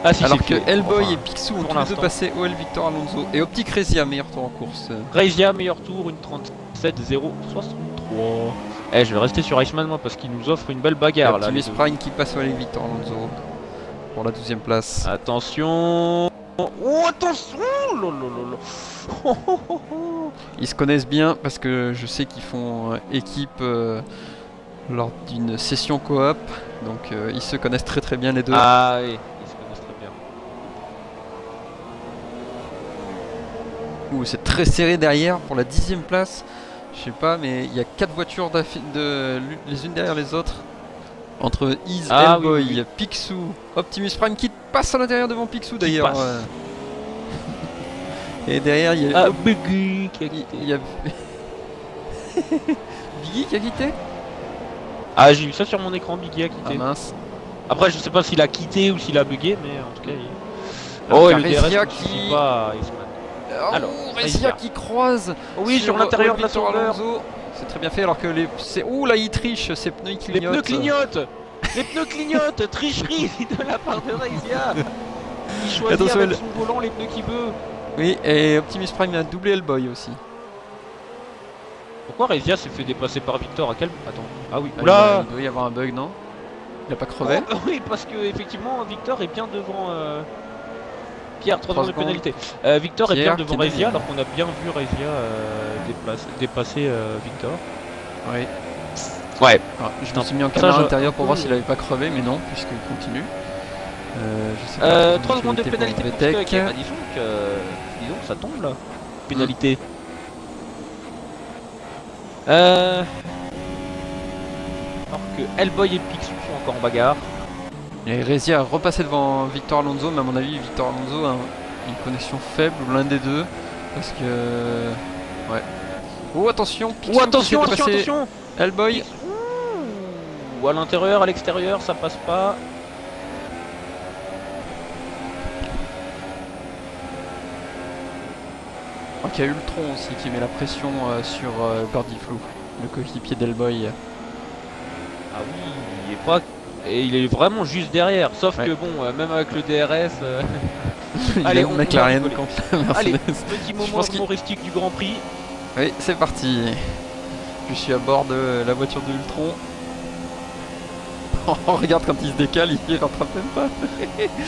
Ah, si, alors c'est que fini. Hellboy Enfin, et Picsou ont pour tous les deux l'instant. passé OL Victor Alonso. Et Optic Rezia, meilleur tour en course. Rezia, meilleur tour, une 37-0-63. Eh, je vais rester sur Iceman, moi, parce qu'il nous offre une belle bagarre, là. Optimus les deux. Prime qui passe OL Victor Alonso pour la 12ème place. Attention. Oh, attention. Oh, lolololo. Oh, oh, oh, oh. Ils se connaissent bien parce que je sais qu'ils font équipe lors d'une session coop. Donc ils se connaissent très bien les deux. Ah oui, ils se connaissent très bien. Ouh, c'est très serré derrière pour la 10ème place. Je sais pas, mais il y a 4 voitures les unes derrière les autres. Entre Is, Ah, Hellboy, oui, oui. Picsou, Optimus Prime qui passe à l'intérieur devant Picsou Qui d'ailleurs. passe. Et derrière il y a... Ah, Buggy qui a quitté. il y a... Biggie qui a quitté. Ah, j'ai eu ça sur mon écran, Biggie a Ah quitté. mince. Après, je sais pas s'il a quitté ou s'il a bugué, mais en tout cas. Alors, Oh, et il y le a DRS Rezia ne qui- suffit pas à Iceman. Oh, Alors, Rezia Rezia. qui croise. Oui, sur l'intérieur de la Victor Sauber. Alonso. C'est très bien fait alors que les... Ouh là il triche, ses pneus ils Les clignotent. pneus clignotent. Les pneus clignotent. Tricherie de la part de Rezia. Il choisit Attention, avec son volant les pneus qu'il veut. Oui, et Optimus Prime a doublé Hellboy aussi. Pourquoi Rezia s'est fait dépasser par Victor? À quel... Attends. Ah oui. Ah, Oula. il doit y avoir un bug, non? Il a pas crevé? Oh, oui, parce que effectivement Victor est bien devant Pierre, 3 3 secondes de secondes. pénalité. Victor est Pierre, bien devant qui est Rezia deuxième. alors qu'on a bien vu Rezia dépasser Victor. Oui. Ouais. Alors, je me Putain, suis mis en ça, caméra je- intérieure pour un voir peu- s'il avait pas crevé, mais non, puisqu'il continue. Je sais pas. 3 secondes de pénalité pour Vettek. Skunk. Bah, disons que ça tombe là. Pénalité. Alors que Hellboy et Picsou sont encore en bagarre. Et Rezia a repassé devant Victor Alonso, mais à mon avis, Victor Alonso a une connexion faible ou l'un des deux. Parce que. Ouais. Oh, attention! Picsou Oh attention, qui essaie de attention, passer attention! Hellboy! Ou à l'intérieur, à l'extérieur, ça passe pas. Alors qu'il y a Ultron aussi qui met la pression sur Gordiflou, le coéquipier d'Hellboy. Ah oui, il est pas. Et il est vraiment juste derrière. Sauf Ouais. que bon, même avec le DRS. Il Allez, a on une va McLaren rigoler. contre la Mercedes. Allez, petit moment pense qu'il- humoristique du Grand Prix. Oui, c'est parti. Je suis à bord de la voiture de Ultron. Oh, regarde quand il se décale, il rattrape même pas.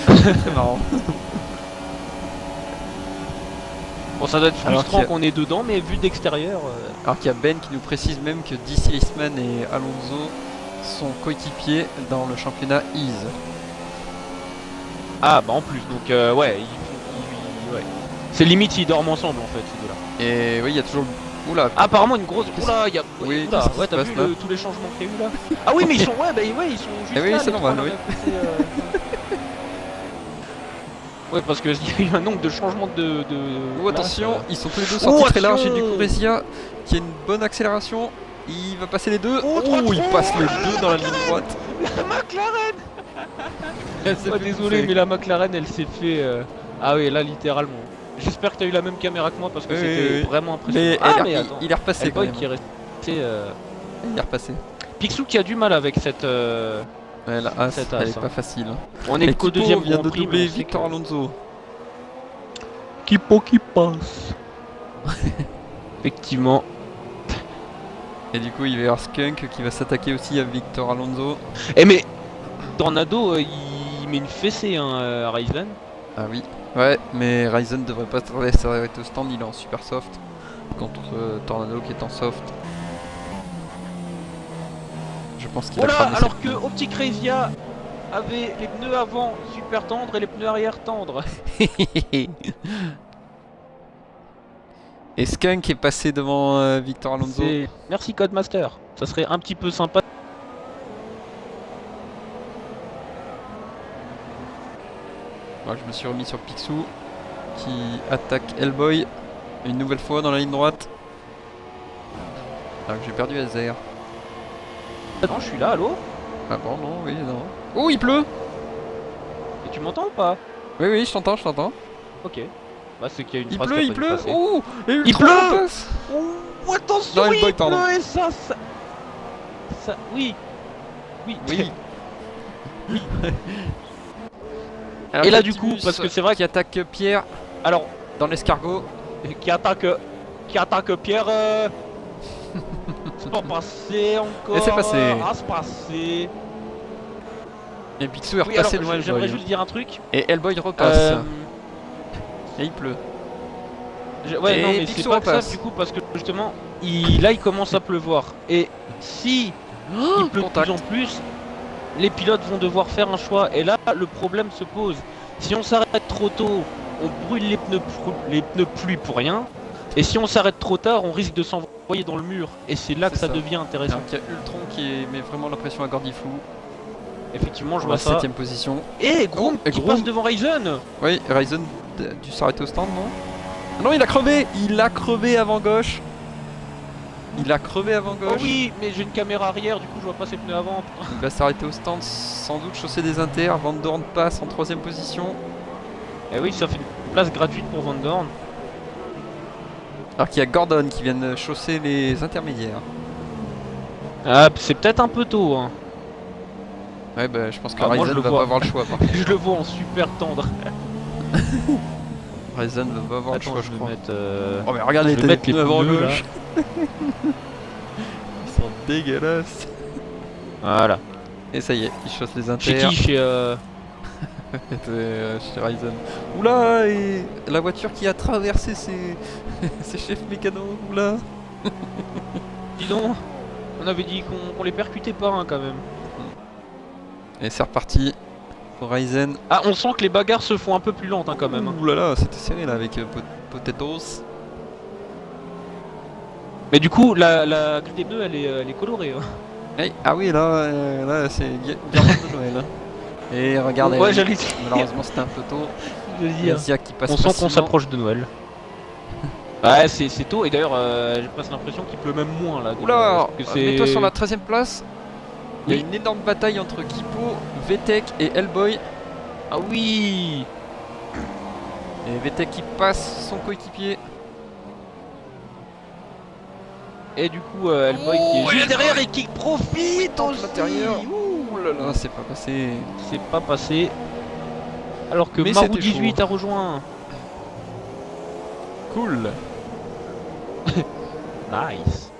C'est marrant. Bon, ça doit être Alors frustrant qu'il y a- qu'on est dedans, mais vu d'extérieur. Alors qu'il y a Ben qui nous précise même que DC Iceman et Alonso sont coéquipiers dans le championnat Ease. Ah, bah en plus, donc ouais, ouais. C'est limite ils dorment ensemble en fait, ces deux-là. Et oui, il y a toujours. Oula, Ah, apparemment une grosse. Oula, il y a. Oui, Oula, qu'est-ce qui ouais, se t'as passe, vu là tous les changements qu'il y a eu là. Ah oui, mais ils sont. Ouais, bah ouais, ils sont juste. Eh oui, là, c'est les normal, trois, oui. là, côté, Ouais, parce qu'il y a eu un nombre de changements de. oh, attention, ils sont tous les deux Oh, sortis très larges et attention. du coup Rezia qui a une bonne accélération. Il va passer les deux. Oh, Oh, trop, il trop. passe les deux dans la ligne droite. La McLaren. Elle s'est Ouais, fait désolé, bouffer. mais la McLaren elle s'est fait. Ah oui, là littéralement. J'espère que t'as eu la même caméra que moi parce que Oui, c'était oui, oui. vraiment impressionnant. Mais, Ah, elle- mais il- attends. il est repassé quand Hellboy même. qui est resté. Il est repassé. Picsou qui a du mal avec cette. Ouais, la As, Cette elle As, est hein. pas facile. On Et est qu'au Kipo deuxième vient Grand de Prix, mais doubler on sait Victor que- Alonso. Kipo qui passe. Effectivement. Et du coup, il va y avoir Skunk qui va s'attaquer aussi à Victor Alonso. Eh mais Tornado il met une fessée hein, à Ryzen. Ah oui. Ouais, mais Ryzen devrait pas s'arrêter au stand, il est en super soft. Contre Tornado qui est en soft. Je pense qu'il Oh a là, cramé alors que Optic Rezia avait les pneus avant super tendres et les pneus arrière tendres. ses- Et Skunk est passé devant Victor Alonso. Merci Codemaster. Ça serait un petit peu sympa. Alors, je me suis remis sur Picsou qui attaque Hellboy une nouvelle fois dans la ligne droite. Alors que j'ai perdu Azer. Non, je suis là, allô? Ah bon, non, oui, non. Oh, il pleut! Et tu m'entends ou pas? Oui, oui, je t'entends, je t'entends. Ok. Bah c'est qu'il y a une Il phrase pleut, qui a il pas dû pleut! passer. Oh! Et Il Ultron pleut passe. Oh, attention, Non, Hellboy, il pardon. pleut et ça... Oui. Oui. Oui. Alors, Et là, du Optimus coup, parce que c'est vrai qui attaque Pierre Alors, dans l'escargot. qui attaque Pierre. C'est pas passé encore. Et c'est passé. Ah, c'est passé. Et Picsou est Oui, alors, repassé devant j'aimerais Hellboy. juste dire un truc. Et Hellboy repasse. Euh, Et il pleut. Ouais, Et non, mais c'est Picsou pas que ça, repasse. du coup, parce que justement, là, il commence à pleuvoir. Et si il pleut de Contact. plus en plus, les pilotes vont devoir faire un choix. Et là, le problème se pose. Si on s'arrête trop tôt, on brûle les pneus pluie pour rien. Et si on s'arrête trop tard, on risque de s'envoyer dans le mur. Et c'est là que C'est ça ça. devient intéressant. Alors qu'il y a Ultron qui met vraiment la pression à Gordiflou. Effectivement, je Pour vois la ça. 7ème position. Et Groom et qui Groom. passe devant Ryzen. Oui, Ryzen dû s'arrêter au stand, non? Ah non, il a crevé! Il a crevé avant gauche! Il a crevé avant Oh gauche! oui, mais j'ai une caméra arrière, du coup je vois pas ses pneus avant. Il va s'arrêter au stand, sans doute chausser des inters. Van Dorn passe en 3ème position. Et oui, ça fait une place gratuite pour Van Dorn. Alors qu'il y a Gordon qui vient de chausser les intermédiaires. Ah, c'est peut-être un peu tôt, hein. Ouais, bah je pense que Ah, moi, Ryzen je le va vois. pas avoir le choix. Par contre. Je le vois en super tendre. Ryzen ne va avoir le Attends, choix, je je vais crois. mettre. Oh mais regardez, je vais t'as mettre les les pneus avant pneus, là. gauche. Ils sont dégueulasses. Voilà. Et ça y est, ils chaussent les Chez inters. qui? Chez. Chez Ryzen. Oula, et la voiture qui a traversé ses, ses chefs mécanos. Oula. Dis donc, on avait dit qu'on les percutait pas hein, quand même. Et c'est reparti pour Ryzen. Ah, on sent que les bagarres se font un peu plus lentes hein, quand même. Hein. Oulala, c'était serré là avec Potatoes. Mais du coup, la grille des pneus, elle est colorée. Hein. Hey, ah oui, là, là c'est guirlande de Noël. Hein. Et regardez, Ouais, j'allais dire. malheureusement c'était un peu tôt. Je veux dire. Zia qui passe On sent qu'on facilement. s'approche de Noël. Ouais, c'est tôt et d'ailleurs, j'ai presque l'impression qu'il pleut même moins là. Oula, parce que c'est- mets-toi sur la 13ème place. Il y a Oui. une énorme bataille entre Kipo, VTech et Hellboy. Ah oui. Et VTech qui passe son coéquipier. Et du coup, Hellboy qui est Oh, juste Hellboy derrière et qui profite Tente aussi. l'intérieur. Ouh là là, c'est pas passé. C'est pas passé. Alors que Mais Marou c'était 18 chaud. a rejoint. Cool. Nice.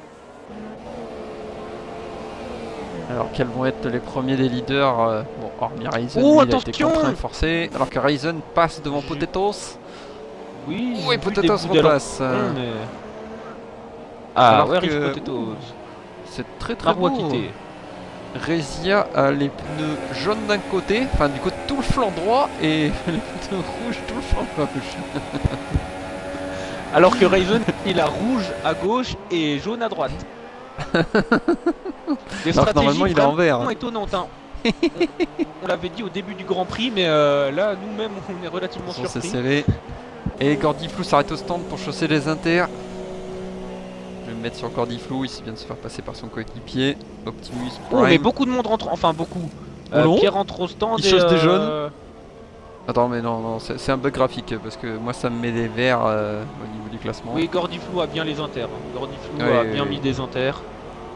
Alors quels vont être les premiers des leaders bon, hormis Ryzen, Oh, lui, il a été attention contraint de forcer. Alors que Ryzen passe devant Potatoes. Oui. Oui, vu Potatoes des bouts d'alors- repasse. mais- Ah, Alors ouais, que- Riff Potatoes. C'est très très Marou a beau. quitté. Rezia a les pneus jaunes d'un côté, enfin du côté tout le flanc droit, et les pneus rouges tout le flanc gauche. Alors que Raven, il a rouge à gauche et jaune à droite. Des Alors que normalement, il est en vert. vraiment étonnantes. Hein. On l'avait dit au début du Grand Prix, mais là, nous-mêmes, on est relativement C'est surpris. serré. Et Gordiflou s'arrête au stand pour chausser les inters. Je vais me mettre sur Gordiflou, il vient de se faire passer par son coéquipier. Optimus Oh, mais Prime. beaucoup de monde rentre, enfin beaucoup. Oh non. Pierre rentre au stand Il et, chausse des jaunes. Attends, mais non, non, c'est un bug graphique parce que moi ça me met des verts au niveau du classement. Oui, Gordiflou a bien les inters. Hein. Gordiflou Ouais, a ouais, bien ouais. mis des inters.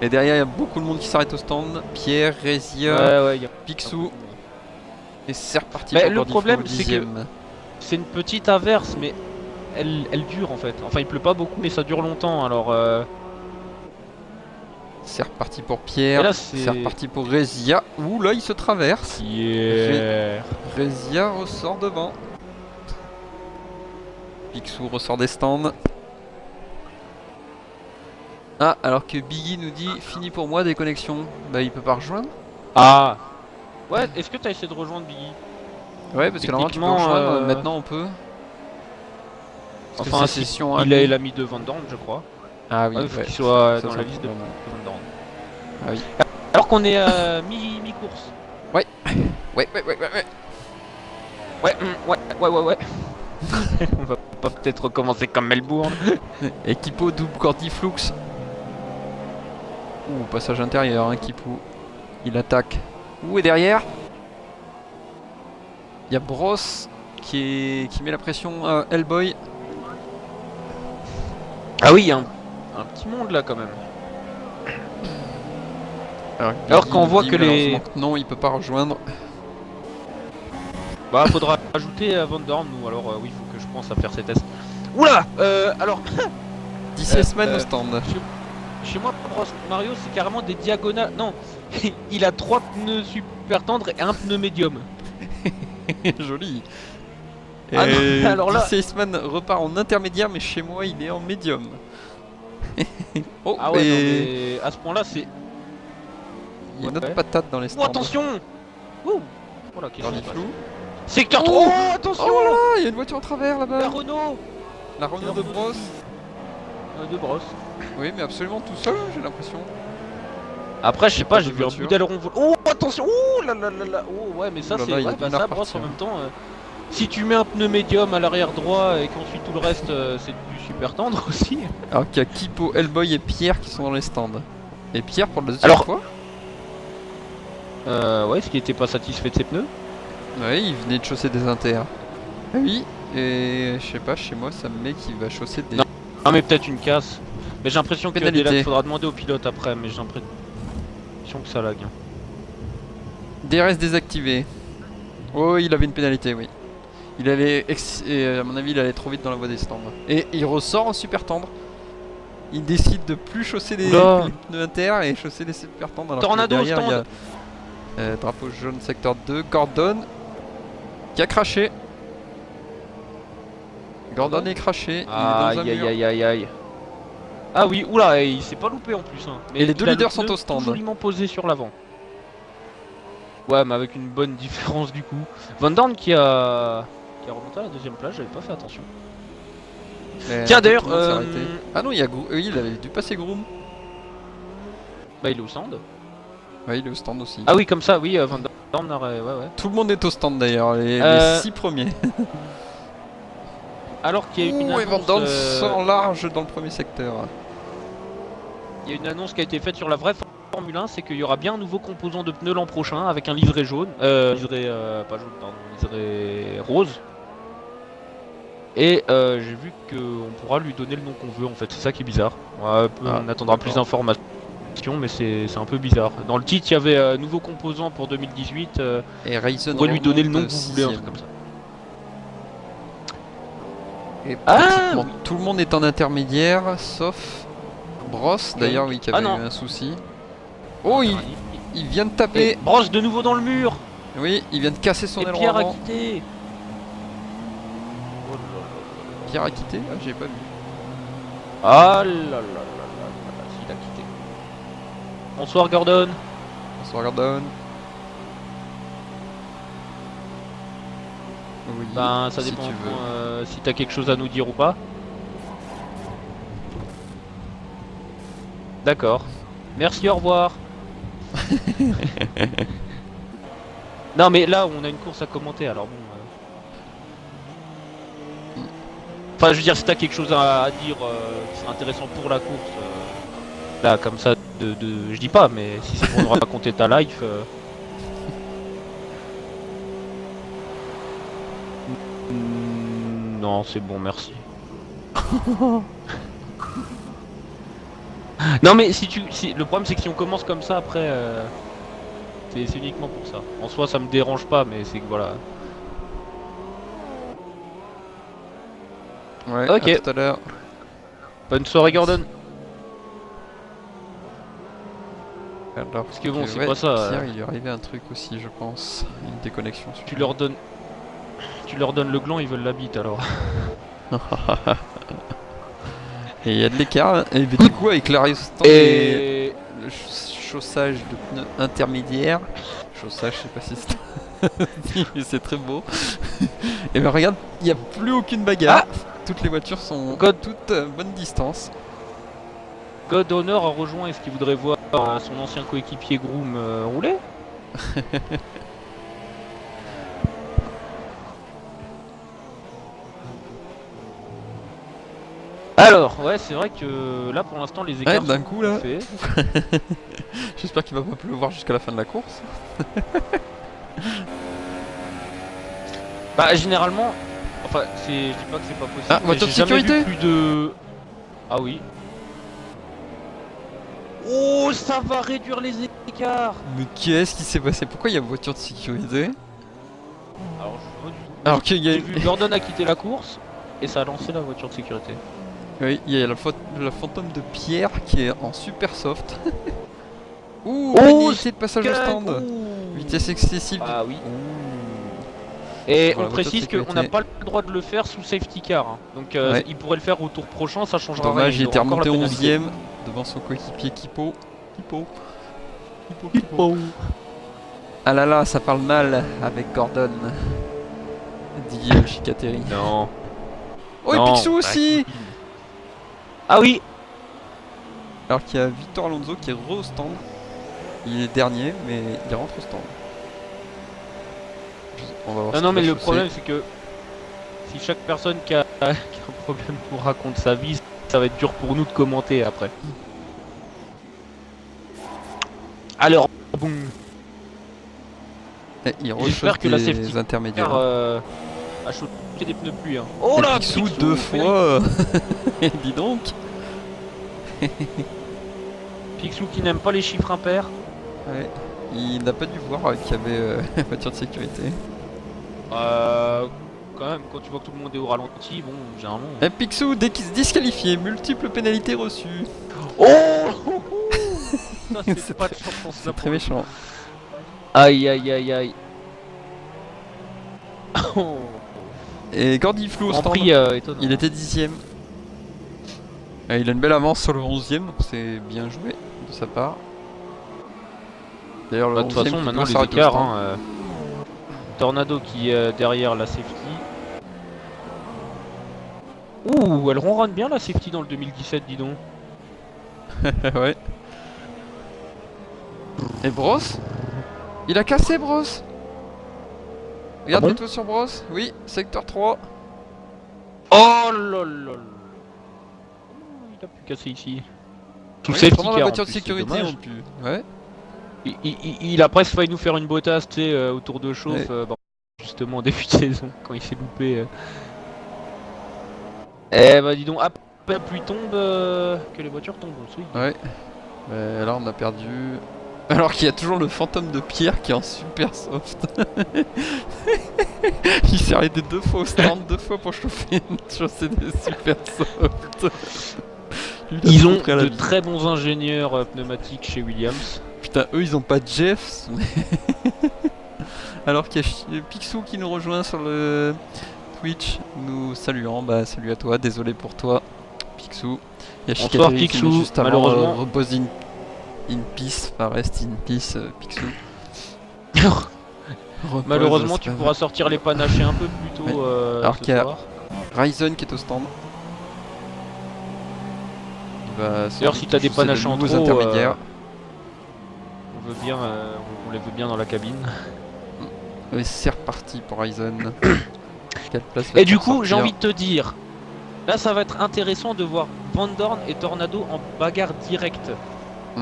Et derrière, il y a beaucoup de monde qui s'arrête au stand. Pierre, Rezia, Ouais, y a... Picsou. Et c'est reparti Mais pour le Gordiflou problème, au c'est que- 10ème. C'est une petite averse, mais elle dure en fait. Enfin, il pleut pas beaucoup, mais ça dure longtemps. Alors, C'est reparti pour et Pierre. là, C'est reparti pour Rezia. Ouh là, il se traverse. Yeah. Rezia ressort devant. Picsou ressort des stands. Ah, alors que Biggie nous dit fini pour moi déconnexion. Bah, il peut pas rejoindre. Ah. Ouais, est-ce que t'as essayé de rejoindre Biggie? Ouais, parce que normalement tu peux Techniquement, rejoindre. Maintenant on peut. Parce que Enfin, c'est si, session il a mis de Van Dorn, je crois. Ah oui, Ouais, il faut ouais. qu'il soit Ça, dans c'est la un liste de problème. Van Dorn. Ah oui. Alors qu'on est mi-course. Ouais, ouais. Ouais. On va pas peut-être recommencer comme Melbourne. Et Kipo double Gordiflux. Ouh, passage intérieur, hein, Kipo. Il attaque. Ouh, et derrière il y a Bros qui met la pression à Hellboy. Ah oui, il y a un petit monde là quand même. Alors qu'on voit que les- malheureusement que non, il peut pas rejoindre. Bah, faudra ajouter Van Dorn, nous. Alors, oui, faut que je pense à faire ces tests. Oula alors, 16 semaines au stand. chez moi, Bros Mario, c'est carrément des diagonales. Non, il a 3 pneus super tendres et un pneu médium. Joli. Ah non, Et alors là- Seisman repart en intermédiaire, mais chez moi il est en médium. Oh, Ah ouais, non, et mais à ce point-là, c'est. il y a une ouais. autre patate dans les Oh, stands. attention. Ouh. Voilà, qu'est-ce Dans qui les se passe flous. Secteur Oh. 3. Oh, attention. Oh là là, il y a une voiture en travers La là-bas. Renault La Renault de Bros. de Bros. Oui, mais absolument tout seul, j'ai l'impression. Après, je sais pas, Pas j'ai de vu un voiture. bout d'aileron voler. Oh, attention. Oh là là là là. Oh, ouais, mais ça, Oh là c'est. là, il Ouais, est bah bien ça, Bros, reparti, en même temps. Si tu mets un pneu médium à l'arrière droit et qu'ensuite tout le reste c'est du super tendre aussi. Alors qu'il y a Kipo, Hellboy et Pierre qui sont dans les stands. Et Pierre pour la deuxième Alors- fois. Ouais, est-ce qu'il était pas satisfait de ses pneus? Ouais, il venait de chausser des inters. Ah oui, et je sais pas, chez moi ça me met qu'il va chausser des. Non. Ah, mais peut-être une casse. Mais j'ai l'impression que Pénalité. il faudra demander au pilote après, mais j'ai l'impression que ça lag. DRS désactivé. Oh, il avait une pénalité, oui. Il allait, à mon avis, il allait trop vite dans la voie des stands. Et il ressort en super tendre. Il décide de plus chausser les pneus inter et chausser les super tendres. Alors Tornado que derrière, stand. il y a drapeau jaune secteur 2, Gordon qui a craché. Gordon est craché. Aïe aïe aïe aïe aïe. Ah oui, oula, il s'est pas loupé en plus. Hein. Mais et les deux leaders sont au stand. Joliment posé sur l'avant. Ouais, mais avec une bonne différence du coup. Van Dorn qui a remonté à la deuxième place, j'avais pas fait attention. Tiens d'ailleurs, ah non, il y a oui, il avait dû passer Groom. Bah il est au stand. Ouais, il est au stand aussi. Ah oui, comme ça, oui, Van Dorn, ouais. Tout le monde est au stand d'ailleurs, les 6 premiers. Alors qu'il y a une annonce, et Van Dorn sort large dans le premier secteur. Il y a une annonce qui a été faite sur la vraie Formule 1, c'est qu'il y aura bien un nouveau composant de pneus l'an prochain avec un livré jaune, livré pas jaune, pardon, livré rose. Et j'ai vu qu'on pourra lui donner le nom qu'on veut en fait, c'est ça qui est bizarre. On attendra plus d'informations, mais c'est un peu bizarre. Dans le titre, il y avait nouveau composant pour 2018, et Ryzen on pourrait lui donner le nom que vous voulez, un truc comme ça. Et tout le monde est en intermédiaire, sauf Bross d'ailleurs, oui, qui avait eu un souci. Oh, il vient de taper. Et Bross de nouveau dans le mur. Oui, il vient de casser son aileron Pierre avant. a quitté. Pierre a quitté? Ah, j'ai pas vu. Ah là là là là là, il a quitté. Bonsoir Gordon. Bonsoir Gordon. Oui, ben ça dépend si t'as quelque chose à nous dire ou pas. D'accord. Merci, au revoir. Non mais là on a une course à commenter alors bon. Enfin je veux dire si t'as quelque chose à dire qui serait intéressant pour la course. Là comme ça je dis pas mais si c'est pour nous raconter ta life. Non c'est bon merci. Non mais le problème c'est que si on commence comme ça après c'est uniquement pour ça. En soi ça me dérange pas mais c'est que voilà. Ouais, ok. à tout à l'heure. Bonne soirée Gordon. Alors, parce que bon c'est pas ça. Pierre, il lui arrivait un truc aussi je pense. Une déconnexion. Tu leur donnes le gland, ils veulent la bite alors. Et il y a de l'écart, et du coup avec la résistance et le chaussage de pneus intermédiaires, chaussage je sais pas si c'est c'est très beau. Et ben regarde, il n'y a plus aucune bagarre, toutes les voitures sont toutes bonne distance. God Honor a rejoint, est-ce qu'il voudrait voir son ancien coéquipier Groom rouler? Alors, ouais, c'est vrai que là pour l'instant les écarts d'un coup là. J'espère qu'il va pas pleuvoir jusqu'à la fin de la course. Bah généralement, enfin je dis pas que c'est pas possible. Ah, voiture de sécurité plus de... Ah oui. Oh, ça va réduire les écarts. Mais qu'est-ce qui s'est passé? Pourquoi il y a voiture de sécurité? Alors je sais pas du tout. Alors qu'il y a... J'ai vu Gordon a quitté la course et ça a lancé la voiture de sécurité. Oui, il y a la fantôme de Pierre qui est en super soft. Ouh, pénalité de passage au stand. Vitesse excessive. Ah oui. Et voilà, on précise qu'on n'a pas le droit de le faire sous safety car. Hein. Donc il pourrait le faire au tour prochain, ça changera rien. Dommage, il était remonté 11ème devant son coéquipier Kipo. Kipo. Ah là là, ça parle mal avec Gordon. Dit Chicateri. Non. Oh, et Picsou aussi. Ah oui. Alors qu'il y a Victor Alonso qui est au stand. Il est dernier, mais il rentre au stand. On va voir non, mais le problème c'est que si chaque personne qui a un problème nous raconte sa vie, ça va être dur pour nous de commenter après. Alors, bon. J'espère que la safety intermédiaires a chauffé des pneus pluie. Hein. Oh là, Picsou 2 fois. Dis donc. Picsou qui n'aime pas les chiffres impairs. Ouais, il n'a pas dû voir qu'il y avait la voiture de sécurité. quand même, quand tu vois que tout le monde est au ralenti, bon, généralement. Et Picsou disqualifié, multiples pénalités reçues. Oh ça, c'est pas de chance, C'est très méchant. Aïe aïe aïe aïe. Oh. Et Gordy Flou au En stand, prix étonnant. il était 10ème. Et il a une belle avance sur le 11ème, donc c'est bien joué de sa part. D'ailleurs, le Bah, de toute 11e façon, qui maintenant doit les s'arrêter au écarts. stand. Tornado qui est derrière la safety. Ouh, elle ronronne bien la safety dans le 2017, dis donc. Ouais. Et Bros? Il a cassé Bros? Regarde bon toi sur Bros. Oui, secteur 3. Oh lol. Il a pu casser ici. Tout Oui, safety pendant la car, en voiture de plus, c'est sécurité dommage. ont pu. Ouais. Il a presque failli nous faire une bottasse, tu sais, autour de chauffe, Ouais. bah, justement en début de saison, quand il s'est loupé. Eh bah dis donc, hop, la pluie tombe, que les voitures tombent, oui. Ouais. Mais là on a perdu. Alors qu'il y a toujours le fantôme de Pierre qui est en super soft. Il s'est arrêté 2 fois au stand, 2 fois pour chauffer des super soft. Lui, il a Ils tout ont montré à la de vie. très bons ingénieurs pneumatiques chez Williams. Putain, eux ils ont pas de Jeffs. Alors qu'il y a Picsou qui nous rejoint sur le Twitch, nous saluant. Bah salut à toi, désolé pour toi, Picsou. Il y a Bonsoir, Chicaterie qui Picsou, met juste avant, malheureusement. repose in peace, enfin reste in peace, Picsou. Repose, Malheureusement, c'est tu pas pourras sortir les panachés un peu plus tôt Alors ce qu'il y a soir. Ryzen qui est au stand. Il va sans D'ailleurs, doute si t'as des pousser de panachés en nouveaux trop, intermédiaires. on veut bien, on les veut bien dans la cabine. Oui, c'est reparti pour Ryzen. Quelle place Et du va-t-il coup, j'ai sortir envie de te dire, là, ça va être intéressant de voir Van Dorn et Tornado en bagarre directe.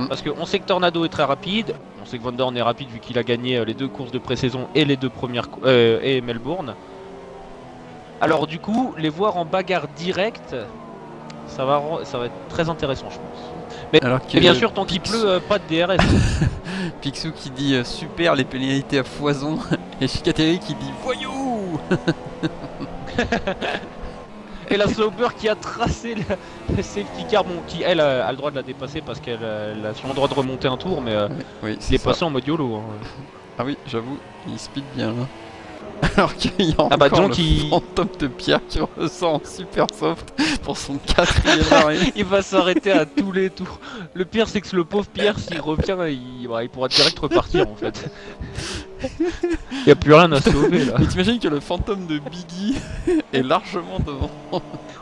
Parce qu'on sait que Tornado est très rapide, on sait que Van Dorn est rapide vu qu'il a gagné les 2 courses de pré-saison et les 2 premières et Melbourne. Alors du coup, les voir en bagarre directe, ça va être très intéressant, je pense. Mais Alors que et bien sûr, tant qu'il Picsou- pleut, pas de DRS. Picsou qui dit super les pénalités à foison et Chicaterie qui dit voyou. Et la Sauber qui a tracé le safety car, bon, qui elle a le droit de la dépasser parce qu'elle a sûrement le droit de remonter un tour, mais Oui, il c'est est ça. passé en mode YOLO. Hein. Ah oui, j'avoue, il speed bien là. Alors qu'il y a Ah bah, encore donc le il- fantôme de Pierre qui ressort en super soft pour son 4ème arrêt. Il va s'arrêter à tous les tours. Le pire, c'est que le pauvre Pierre, s'il revient, il pourra direct repartir en fait. Il n'y a plus rien à sauver là. Mais t'imagines que le fantôme de Biggie est largement devant.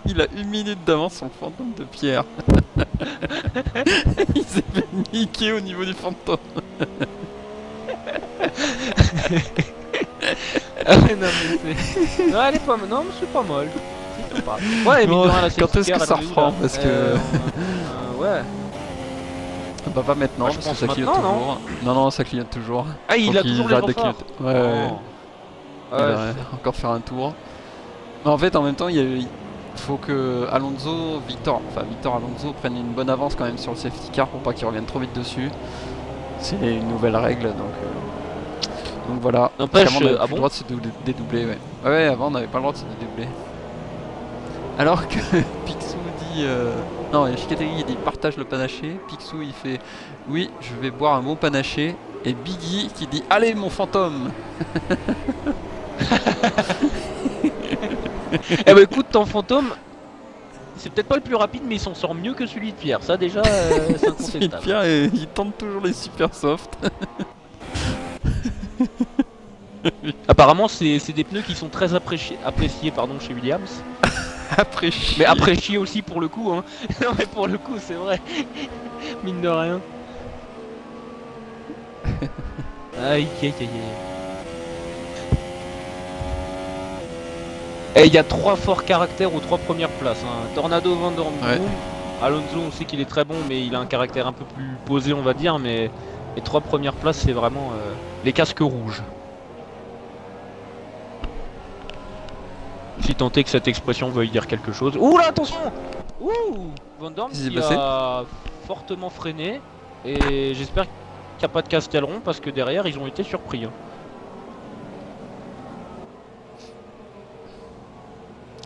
Il a 1 minute d'avance sur le fantôme de Pierre. Il s'est fait niquer au niveau du fantôme. Ah, non, mais c'est. Non, elle est pas mal. Non, mais c'est pas mal. C'est sympa. Ouais, mine de rien, la Quand est-ce safety car, que ça elle en est où, reprend là parce que... Ouais. Bah pas maintenant, Moi, je parce que pense ça clignote maintenant, toujours. Non, ça clignote toujours. Ah, il Faut a qu'il toujours les arrête de refards. clignoter. Ouais. Oh. Il Ouais, va encore faire un tour. Mais en fait, en même temps, il faut que Victor Alonso prenne une bonne avance quand même sur le safety car pour pas qu'il revienne trop vite dessus. C'est une nouvelle règle, donc voilà. N'empêche, Avant, on n'avait ah plus le bon droit de se dédoubler, ouais. Ouais, avant, on n'avait pas le droit de se dédoubler. Alors que Picsou dit... Non, il y a Chicaterie qui dit partage le panaché. Picsou, il fait oui, je vais boire un bon panaché. Et Biggie qui dit allez, mon fantôme. Eh bah écoute, ton fantôme, c'est peut-être pas le plus rapide, mais il s'en sort mieux que celui de Pierre. Ça déjà, c'est Celui de incontestable. Pierre, il tente toujours les super soft. Apparemment, c'est des pneus qui sont très appréciés chez Williams. Après chier. Mais appréciés aussi pour le coup. Hein. Non, mais pour le coup, c'est vrai. Mine de rien. Aïe, aïe, aïe, aïe. Et il y a 3 forts caractères aux 3 premières places. Hein. Tornado, Van Dorn, Ouais. Boom. Alonso, on sait qu'il est très bon, mais il a un caractère un peu plus posé, on va dire. Mais les 3 premières places, c'est vraiment les casques rouges. Si tant est que cette expression veuille dire quelque chose. Ouh là, attention! Ouh! Van Dorn Qu'est-ce qui qui s'est passé a fortement freiné. Et j'espère qu'il n'y a pas de Castelron parce que derrière, ils ont été surpris. Hein.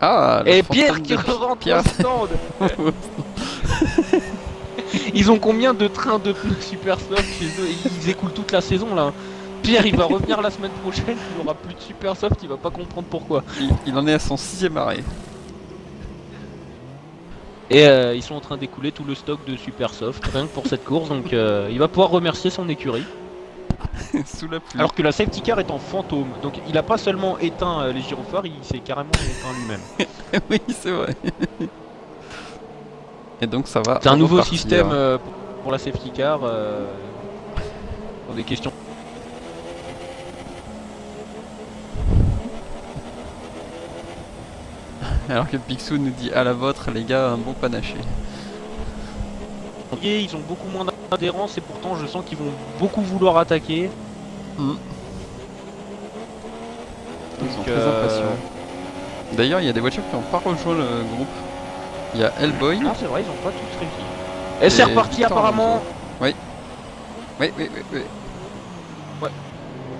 Ah, le Et fantôme Pierre qui de rentre Pierre. au stand. Ils ont combien de trains de pneus super soft chez eux? Ils écoulent toute la saison là. Pierre il va revenir la semaine prochaine, il aura plus de super soft, il va pas comprendre pourquoi. Il en est à son 6ème arrêt. Et ils sont en train d'écouler tout le stock de super soft, rien que pour cette course, donc il va pouvoir remercier son écurie. Sous la pluie. Alors que la safety car est en fantôme, donc il a pas seulement éteint les gyrophares, il s'est carrément éteint lui-même. Oui, c'est vrai. Et donc ça va. C'est un nouveau repartir. système pour la safety car. Pour des questions. Alors que Picsou nous dit à la vôtre, les gars, un bon panaché. Ils ont beaucoup moins d'adhérence et pourtant je sens qu'ils vont beaucoup vouloir attaquer. Ils sont très impatients. D'ailleurs, il y a des voitures qui n'ont pas rejoint le groupe. Il y a Hellboy. Non, c'est vrai, ils ont pas tous réussi. Et c'est reparti Victor apparemment. Oui. Oui. Ouais.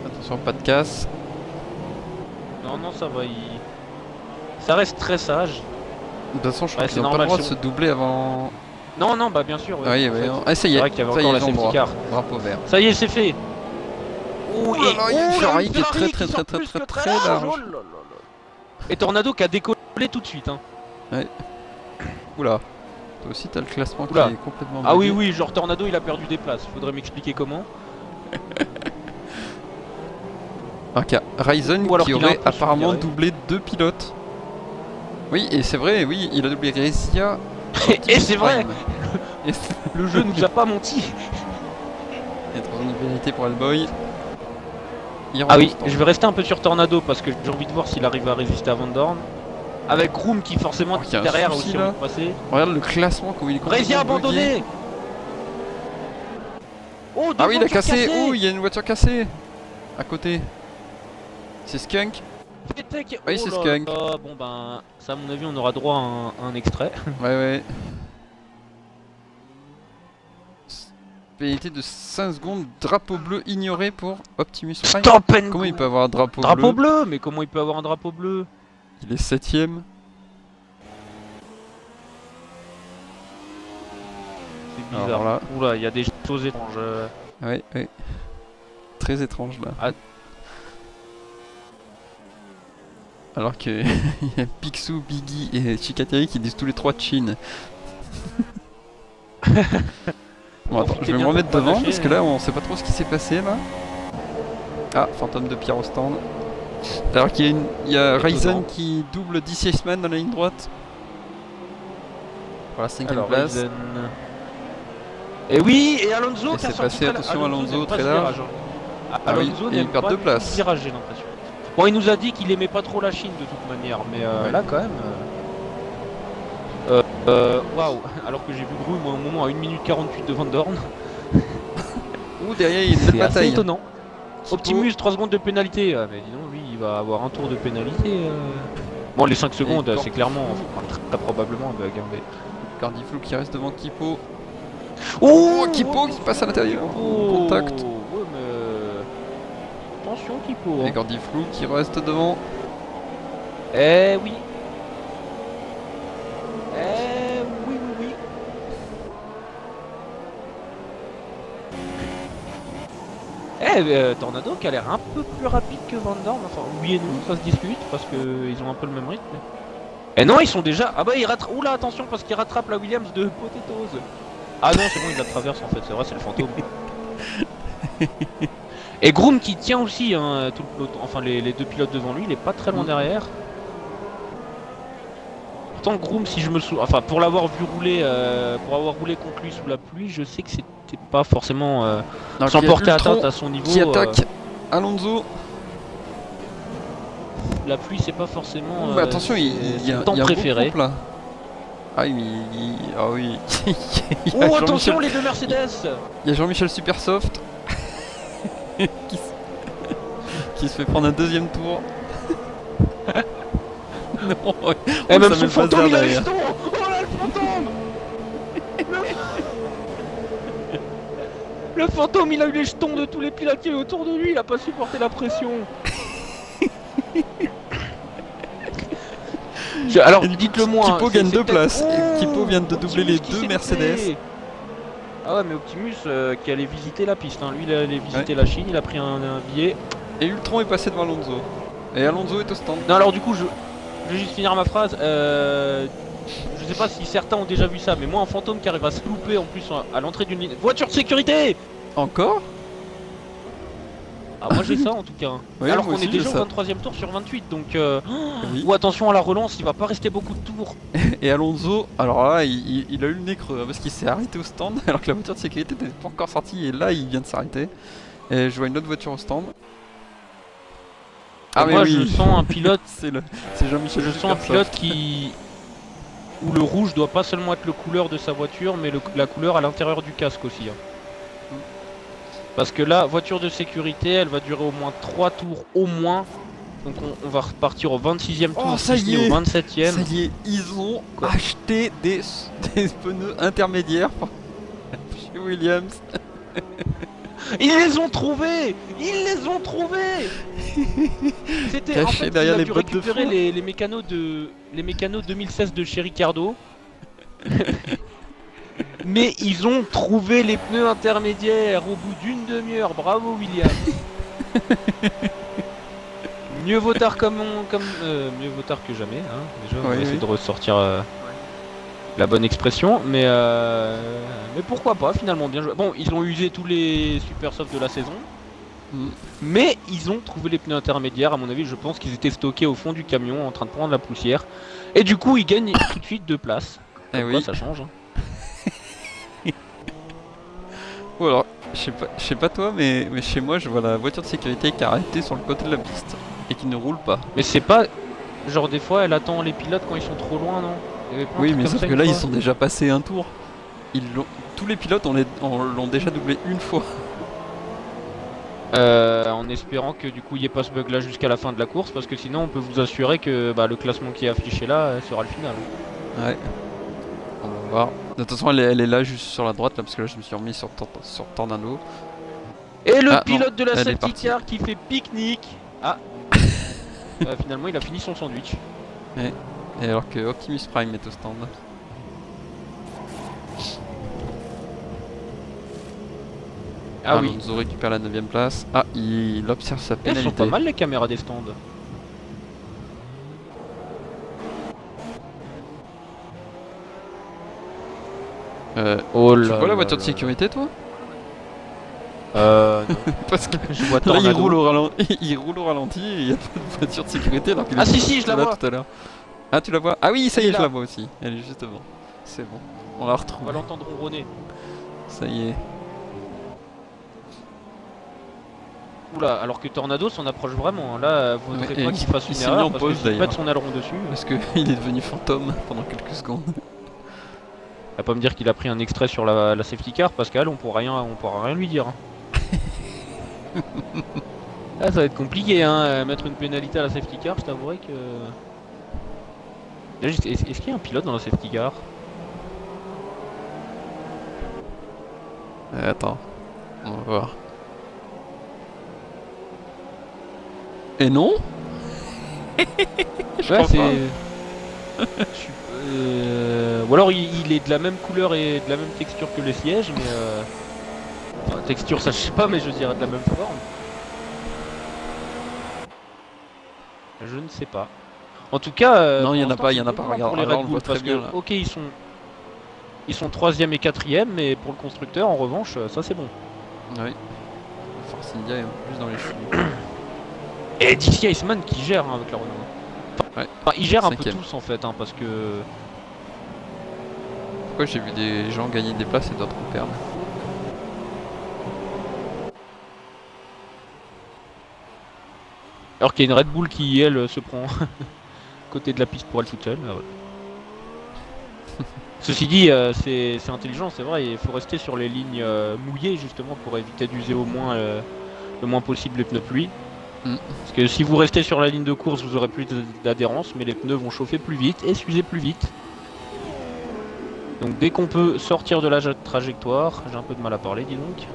Attention, pas de casse. Non, ça va. Ça reste très sage. De toute façon, je crois Ouais, qu'ils c'est n'ont pas le normal, droit de si se doubler avant. Non, bah bien sûr. Oui, en fait. Ah, ça y C'est est. vrai qu'il y avait Ça y encore est, la ils ont le safety droit. car. Drapeau vert. Ça y est, c'est fait. Oh, là là, il y a une Ferrari qui est Ferrari très, qui sort très, plus très, que très large. large. Oh là là là. Et Tornado qui a décollé tout de suite. Hein. Oula. Toi aussi, t'as le classement Oula. qui est complètement. Ah bugué. oui, genre Tornado il a perdu des places. Faudrait m'expliquer comment. Ok, Ryzen Ou alors qui qu'il a un aurait peu apparemment suivi, doublé 2 pilotes. Oui, et c'est vrai, oui, il a doublé Rezia. Et c'est vrai. Prime. Et c'est- Le jeu nous a pas menti. Il y a 3 secondes de pénalité pour Hellboy. Il Ah oui, rentre. je vais rester un peu sur Tornado parce que j'ai envie de voir s'il arrive à résister à Van Dorn. Avec Groom qui forcément Oh, il y a un derrière souci, aussi là. envie de passer. Regarde le classement, comment il est Résia complètement bugué. abandonné. Oh, deux Ah oui, il a voitures cassé. cassées. Oh, il y a une voiture cassée. À côté. C'est Skunk. Pétec. Oui, c'est là Skunk. là. Bon ben, ça à mon avis on aura droit à un extrait. Ouais. Pénalité de 5 secondes. Drapeau bleu ignoré pour Optimus Prime. Stop and Comment go. il peut avoir un drapeau Drapeau bleu bleu. Mais comment il peut avoir un drapeau bleu? Il est 7ème. C'est Alors bizarre. là. Oula, il y a des choses étranges. Ouais. Très étrange là. Ah. Alors que il y a Picsou, Biggie et Chikateri qui disent tous les 3 Chin. Bon, attends, je vais me remettre devant parce que là on sait pas trop ce qui s'est passé là. Ah, fantôme de Pierre au stand. Alors qu'il y a Ryzen qui double DC Iceman dans la ligne droite. Pour la 5ème place. Ryzen. Et oui, et Alonso Et qui a c'est sorti passé, très- attention, Alonso, n'aime pas très ce large. virage, hein. Ah oui, Alonso et il n'aime perd pas 2 du places. tout virage, j'ai l'impression. Bon, il nous a dit qu'il aimait pas trop la Chine de toute manière, mais Ouais. là quand même. Waouh! Alors que j'ai vu Groom au moment à 1 minute 48 de Van Dorn. Ouh, derrière il y a une belle C'est assez bataille. étonnant. Thibaut. Optimus 3 secondes de pénalité. Ah, mais dis donc, lui il va avoir un tour de pénalité. Bon, les 5 secondes, Porte. c'est clairement, enfin, très probablement un bug. Hein, mais... Cardiflou qui reste devant Kipo. Oh, Kipo qui passe à l'intérieur. Oh, Contact. ouais, mais... Attention Kipo. Et Hein. Cardiflou qui reste devant. Eh oui. Eh oui. Tornado qui a l'air un peu plus rapide que Van Dorn. Enfin, oui et non, ça se discute parce que ils ont un peu le même rythme. Et non, ils sont déjà. Ah bah, ils rattrapent. Oula, attention parce qu'ils rattrapent la Williams de Potatoes. Ah non, c'est bon, il la traverse en fait. C'est vrai, c'est le fantôme. Et Groom qui tient aussi hein, tout le peloton. Enfin, les deux pilotes devant lui, il est pas très loin derrière. Pourtant, Groom, si je me souviens, enfin, pour l'avoir vu rouler, pour avoir roulé contre lui sous la pluie, je sais que c'était pas forcément Donc, sans il y a porter Ultron atteinte à son niveau. qui attaque Alonso. La pluie, c'est pas forcément. Mais attention, il y a son temps un beau préféré. groupe, là. Ah oui. Il y a Oh, Jean-Michel- attention, les deux Mercedes. Il y a Jean-Michel Supersoft qui se fait prendre un deuxième tour. Non, Et même ça met son le fantôme, bazar il a les derrière. jetons. Oh là, le fantôme. Le fantôme, il a eu les jetons de tous les pilotes qui étaient autour de lui. Il a pas supporté la pression. Alors Et du coup, dites-le moi. Kipo gagne 2 places. Oh, Et Kipo vient de doubler les Optimus qui 2 s'est Mercedes. doublé. Ah ouais, mais Optimus qui allait visiter la piste, hein. Lui il allait visiter Ouais. la Chine, il a pris un billet. Et Ultron est passé devant Alonso. Et Alonso est au stand. Non, alors du coup, je vais juste finir ma phrase. Je sais pas si certains ont déjà vu ça, mais moi, un fantôme qui arrive à se louper en plus à l'entrée d'une ligne. Voiture de sécurité. Encore? Ah, moi j'ai ça en tout cas. Oui, Alors moi qu'on aussi, est j'ai déjà au ça. 23ème tour sur 28, donc Oui. ou attention à la relance, il va pas rester beaucoup de tours. Et Alonso, alors là, il a eu le nez creux hein, parce qu'il s'est arrêté au stand alors que la voiture de sécurité n'était pas encore sortie. Et là, il vient de s'arrêter. Et je vois une autre voiture au stand. Et moi, je sens un pilote. C'est Jean-Michel. Je sens un pilote qui où le rouge doit pas seulement être le couleur de sa voiture, mais la couleur à l'intérieur du casque aussi. Hein. Parce que là, voiture de sécurité, elle va durer au moins 3 tours au moins. Donc on va repartir au 26ème tour, Oh, ça si ce y n'est est. au 27ème. Ça y est, ils ont Quoi acheté des pneus intermédiaires chez Williams. Ils les ont trouvés. Ils les ont trouvés. C'était en Cachés fait, derrière il a les dû bottes de récupérer foin. les mécanos 2016 de chez Ricardo. Mais ils ont trouvé les pneus intermédiaires au bout d'une demi-heure. Bravo William. Mieux vaut tard mieux vaut tard que jamais. Hein. Déjà, on va essayer de ressortir la bonne expression, mais pourquoi pas finalement bien joué. Bon, ils ont usé tous les super softs de la saison, mais ils ont trouvé les pneus intermédiaires. À mon avis, je pense qu'ils étaient stockés au fond du camion en train de prendre la poussière, et du coup, ils gagnent tout de suite 2 places. Comme quoi, ça change. Hein. Ou alors, je sais pas toi, mais chez moi, je vois la voiture de sécurité qui a arrêté sur le côté de la piste et qui ne roule pas. Mais c'est pas genre des fois, elle attend les pilotes quand ils sont trop loin, non? Oui, mais sauf que là, ils sont déjà passés un tour. Tous les pilotes l'ont déjà doublé une fois. En espérant que du coup il n'y ait pas ce bug là jusqu'à la fin de la course, parce que sinon on peut vous assurer que le classement qui est affiché là sera le final. Ouais. On va voir. De toute façon, elle est là juste sur la droite là, parce que là je me suis remis sur Tornado. Et le pilote non, de la safety car qui fait pique-nique. Ah. Finalement il a fini son sandwich. Ouais. Et alors que Optimus Prime est au stand. Ah oui. Alonso récupère la 9ème place. Ah, il observe sa pénalité. Elles sont pas mal les caméras des stands. Oh là, tu vois la voiture de sécurité toi? Non. Parce que je vois là, il roule Tornado. au ralenti et il n'y a pas de voiture de sécurité alors qu'il Ah est si, je la là vois. tout à l'heure. Ah tu la vois? Ah oui ça y Elle est est je là. la vois aussi. Elle est juste devant. C'est bon. On l'a On retrouvée. va l'entendre ronronner. Ça y est. Oula, alors que Tornado s'en approche vraiment. Là, vaudrait Ouais, pas et qu'il fasse il une s'est mis erreur en parce pause, que s'il d'ailleurs. pète son aileron dessus. Parce qu'il est devenu fantôme pendant quelques secondes. Va pas me dire qu'il a pris un extrait sur la safety car parce qu'elle on pourra rien lui dire. Ah, ça va être compliqué hein, mettre une pénalité à la safety car, je t'avouerai que... Est-ce qu'il y a un pilote dans la safety car? Attends. On va voir. Et non? Je crois pas. Ou alors il est de la même couleur et de la même texture que les sièges, mais enfin, texture ça je sais pas, mais je dirais de la même forme. Je ne sais pas. En tout cas, non, il y en a pas, regarde. Regarde, Pour les là, on Red le Bull, voit très parce bien, que, là. ok, ils sont 3ème et 4ème, mais pour le constructeur, en revanche, ça c'est bon. Oui. Force India est plus dans les cheveux. Et DC Iceman qui gère hein, avec la Renault. Enfin, il gère un peu 5ème. tous en fait, hein, parce que... Pourquoi j'ai vu des gens gagner des places et d'autres en perdre? Alors qu'il y a une Red Bull qui, elle, se prend côté de la piste pour elle toute seule. Ah, ouais. Ceci dit, c'est intelligent, c'est vrai, il faut rester sur les lignes mouillées justement pour éviter d'user au moins le moins possible les pneus de pluie. Parce que si vous restez sur la ligne de course, vous aurez plus d'adhérence, mais les pneus vont chauffer plus vite et s'user plus vite. Donc dès qu'on peut sortir de la trajectoire, j'ai un peu de mal à parler, dis donc.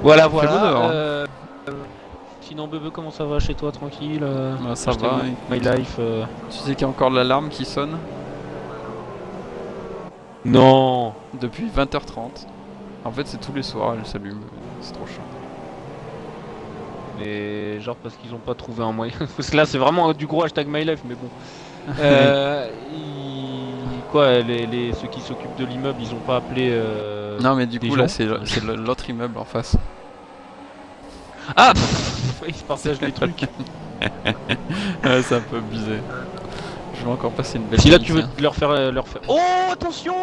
Voilà, Fais-le dehors, hein. Sinon, bébé, comment ça va chez toi, tranquille Ça hashtag va. My life. Tu sais qu'il y a encore l'alarme qui sonne Non. depuis 20h30. En fait, c'est tous les soirs, elle s'allume. C'est trop chiant. Mais genre parce qu'ils ont pas trouvé un moyen. Parce que là, c'est vraiment du gros hashtag My life, mais bon. Quoi, ceux qui s'occupent de l'immeuble, ils ont pas appelé. Non, mais du des coup, gens. là, c'est l'autre immeuble en face. Ah ils se partagent les trucs. Ouais, c'est un peu abusé. Je vais encore passer une belle Si là nuit, tu veux tiens. leur faire. Oh attention,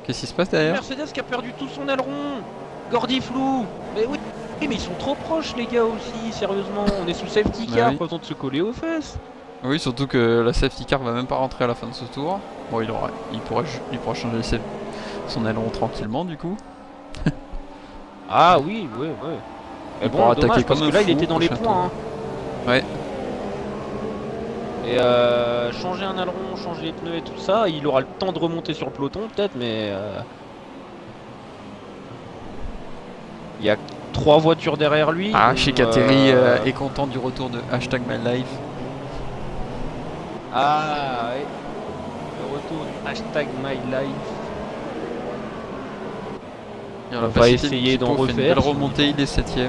Qu'est-ce qui se passe derrière? Mercedes qui a perdu tout son aileron. Gordy flou. Mais oui, mais ils sont trop proches les gars aussi. Sérieusement, on est sous safety Bah car, oui. pas besoin de se coller aux fesses. Oui, surtout que la safety car va même pas rentrer à la fin de ce tour. Bon, il pourra changer son aileron tranquillement du coup. Ah oui, ouais. Mais Il bon, pourra dommage attaquer parce comme que un là il fou était dans au les château. points. Hein. Ouais. Et changer un aileron, changer les pneus et tout ça, il aura le temps de remonter sur le peloton peut-être, mais il y a 3 voitures derrière lui. Ah, dont, chez Kateri est content du retour de hashtag MyLife. Ah ouais. Le retour du hashtag MyLife. Et On va essayer d'en Une refaire, belle si remontée, il est 7ème.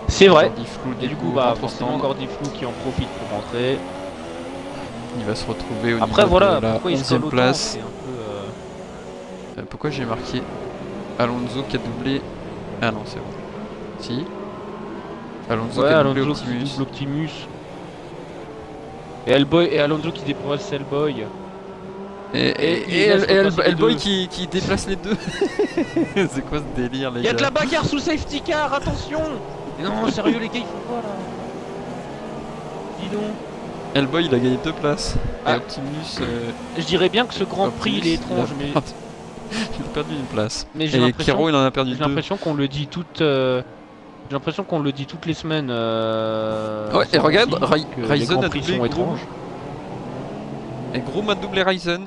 C'est vrai. Flou, Et du coup, rentre au forcément, stand. Gordy Flou qui en profite pour rentrer. Il va se retrouver au Après, niveau voilà, de la pourquoi il se 11ème colle autant, place. c'est un peu. Pourquoi j'ai marqué Alonso qui a doublé... Ah non, c'est bon. Si. Alonso Ouais, qui a doublé Alonso qui Optimus. double Optimus. Et Alonso qui dépasse Hellboy. Et il laisse repasser les Hellboy deux. qui déplace les deux. C'est quoi ce délire, les Il y a gars? de la bagarre sous safety car, attention. Mais non, sérieux les gars, ils font quoi là? Dis donc. Hellboy, il a gagné 2 places. Ah. Et Optimus... Je dirais bien que ce Grand Prix il est étrange, mais il a perdu une place. j'ai Et l'impression Kero, il en a perdu j'ai 2. l'impression qu'on le dit j'ai l'impression qu'on le dit toutes les semaines. Ouais, et sans regarde, souci, que les Ryzen Grands a Prix doublé sont Groom. étranges. Et Groom a doublé Ryzen.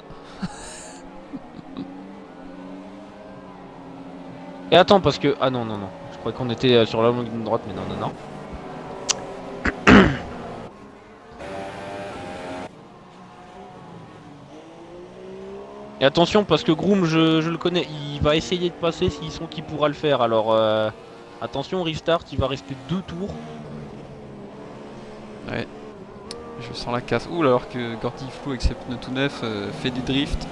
Et attends, parce que. Ah non, je croyais qu'on était sur la longue ligne droite, mais non. Et attention, parce que Groom, je le connais, il va essayer de passer s'il sent qu'il pourra le faire. Alors, attention, restart, il va rester 2 tours. Ouais. Je sens la casse. Ouh, alors que Gordy Flou avec ses pneus tout neufs fait du drift.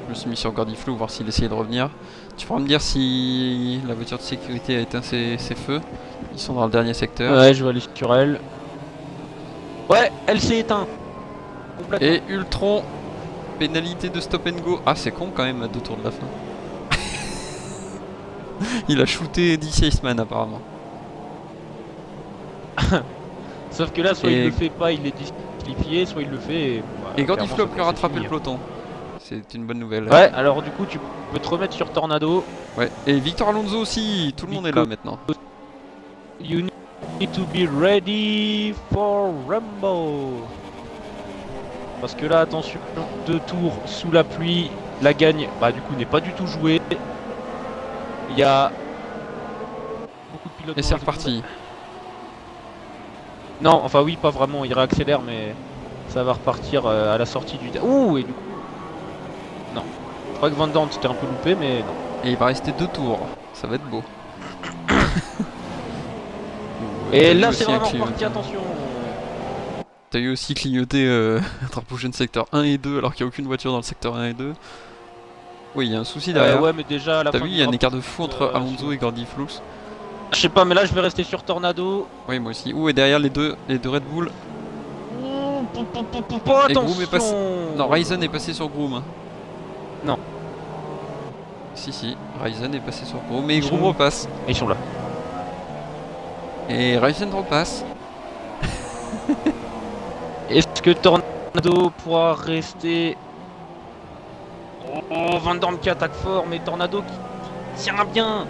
Je me suis mis sur Gordy Flou voir s'il essayait de revenir. Tu pourras me dire si la voiture de sécurité a éteint ses feux. Ils sont dans le dernier secteur. Ouais, je vais aller sur elle. Ouais, elle s'est éteinte. Complètement. Et Ultron, pénalité de stop and go. Ah, c'est con quand même à 2 tours de la fin. Il a shooté DC Iceman apparemment. Sauf que là, soit Et- il le fait pas, il est disqualifié, soit il le fait et... Et Gordy clairement, Flou a c'est pu rattraper fini, le peloton. C'est une bonne nouvelle. Ouais, alors du coup, tu peux te remettre sur Tornado. Ouais. Et Victor Alonso aussi, tout le monde est là maintenant. You need to be ready for Rumble. Parce que là, attention, 2 tours sous la pluie, la gagne, bah du coup, n'est pas du tout jouée. Il y a beaucoup de pilotes. Et c'est reparti. Non, enfin oui, pas vraiment, il réaccélère, mais ça va repartir à la sortie du... Ouh, et du coup... Non. Je crois que Van Dorn c'était un peu loupé, mais non. Et il va rester 2 tours. Ça va être beau. Et là, c'est vraiment reparti, attention. T'as eu aussi clignoté drapeau jaune secteur 1 et 2 alors qu'il n'y a aucune voiture dans le secteur 1 et 2. Oui, il y a un souci derrière. Ouais, mais déjà à la T'as fin vu, du il y a un drapeau, écart de fou entre Alonso et Gordy Flou. je sais pas, mais là je vais rester sur Tornado. Oui, moi aussi. Ouh, et derrière les deux Red Bull. Et Attention. Groom est passé. Non, Ryzen est passé sur Groom. Hein. Non. Si, Ryzen est passé sur Groom. Mais Ils Groom sont- repasse. Ils sont là. Et Ryzen repasse. Est-ce que Tornado pourra rester... Oh, Van Dorn qui attaque fort, mais Tornado qui tient bien.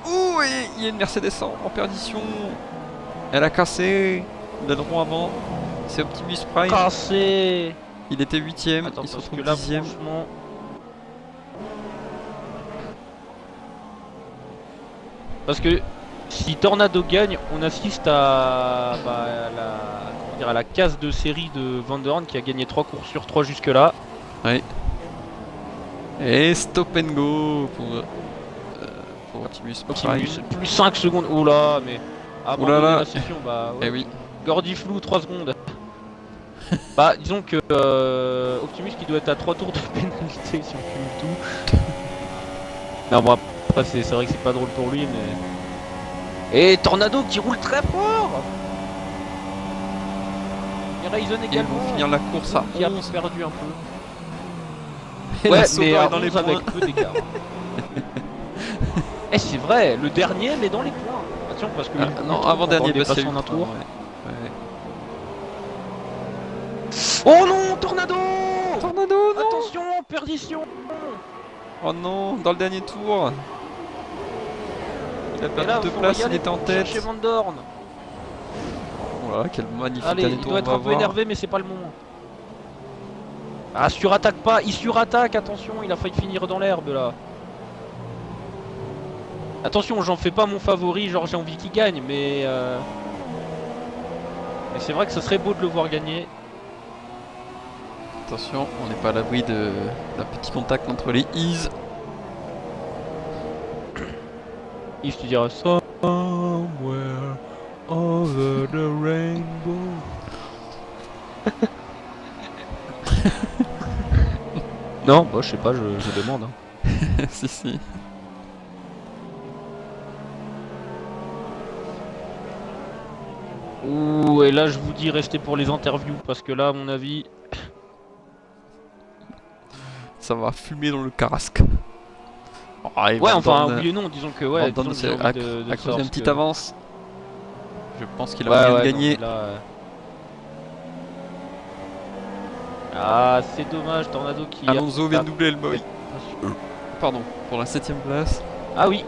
Ouh, et il y a une Mercedes en perdition. Elle a cassé l'aileron avant. C'est Optimus Prime. Cassé. Il était 8ème, Attends, il se parce retrouve que là, 10ème. franchement... Parce que si Tornado gagne, on assiste à la casse de série de Van der Horn qui a gagné 3 courses sur 3 jusque là. Ouais. Et stop and go pour Optimus Prime. Plus 5 secondes. Oula, mais abandonner là. la session, bah ouais. Eh oui. Gordy Flou 3 secondes. Bah disons que Optimus qui doit être à 3 tours de pénalité si on cumule tout. Non bon après c'est vrai que c'est pas drôle pour lui mais... Et Tornado qui roule très fort. Et Ryzen Ils également. vont finir la course à Qui a 11. perdu un peu. Et Ouais la mais Sauber est dans les 11 avec points. peu d'écart. Eh c'est vrai, le dernier mais dans les points. Attention parce que... Non, avant-dernier parce qu'il y a eu un tour. Ouais. Oh non, Tornado. Tornado, non. Attention, perdition. Oh non, dans le dernier tour. Il a Et perdu là, 2 faut places, y il aller était en pour tête. chercher Van Dorn. Voilà, quel magnifique Allez, dernier il tour doit on être va un peu voir. énervé, mais c'est pas le moment. Ah, surattaque pas, il surattaque, attention, il a failli finir dans l'herbe là. Attention, j'en fais pas mon favori, genre j'ai envie qu'il gagne, mais c'est vrai que ce serait beau de le voir gagner. Attention, on n'est pas à l'abri d'un petit contact entre les Ease. Yves, tu diras Somewhere over the rainbow. Non, bah je sais pas, je demande. Hein. Si, si. Ouh, et là je vous dis restez pour les interviews parce que là à mon avis... Ça va fumer dans le carrasque. Oh, et Ouais, Van enfin Dorn, oui et non, disons que ouais, Van Dorn, disons que j'ai à envie de cause d'une parce petite que- avance. Je pense qu'il a Ouais, moyen de ouais, gagner. non, mais là, Ah, c'est dommage, Tornado qui... Alonso vient de doubler le boy. Ah, Pardon, pour la 7ème place. Ah oui.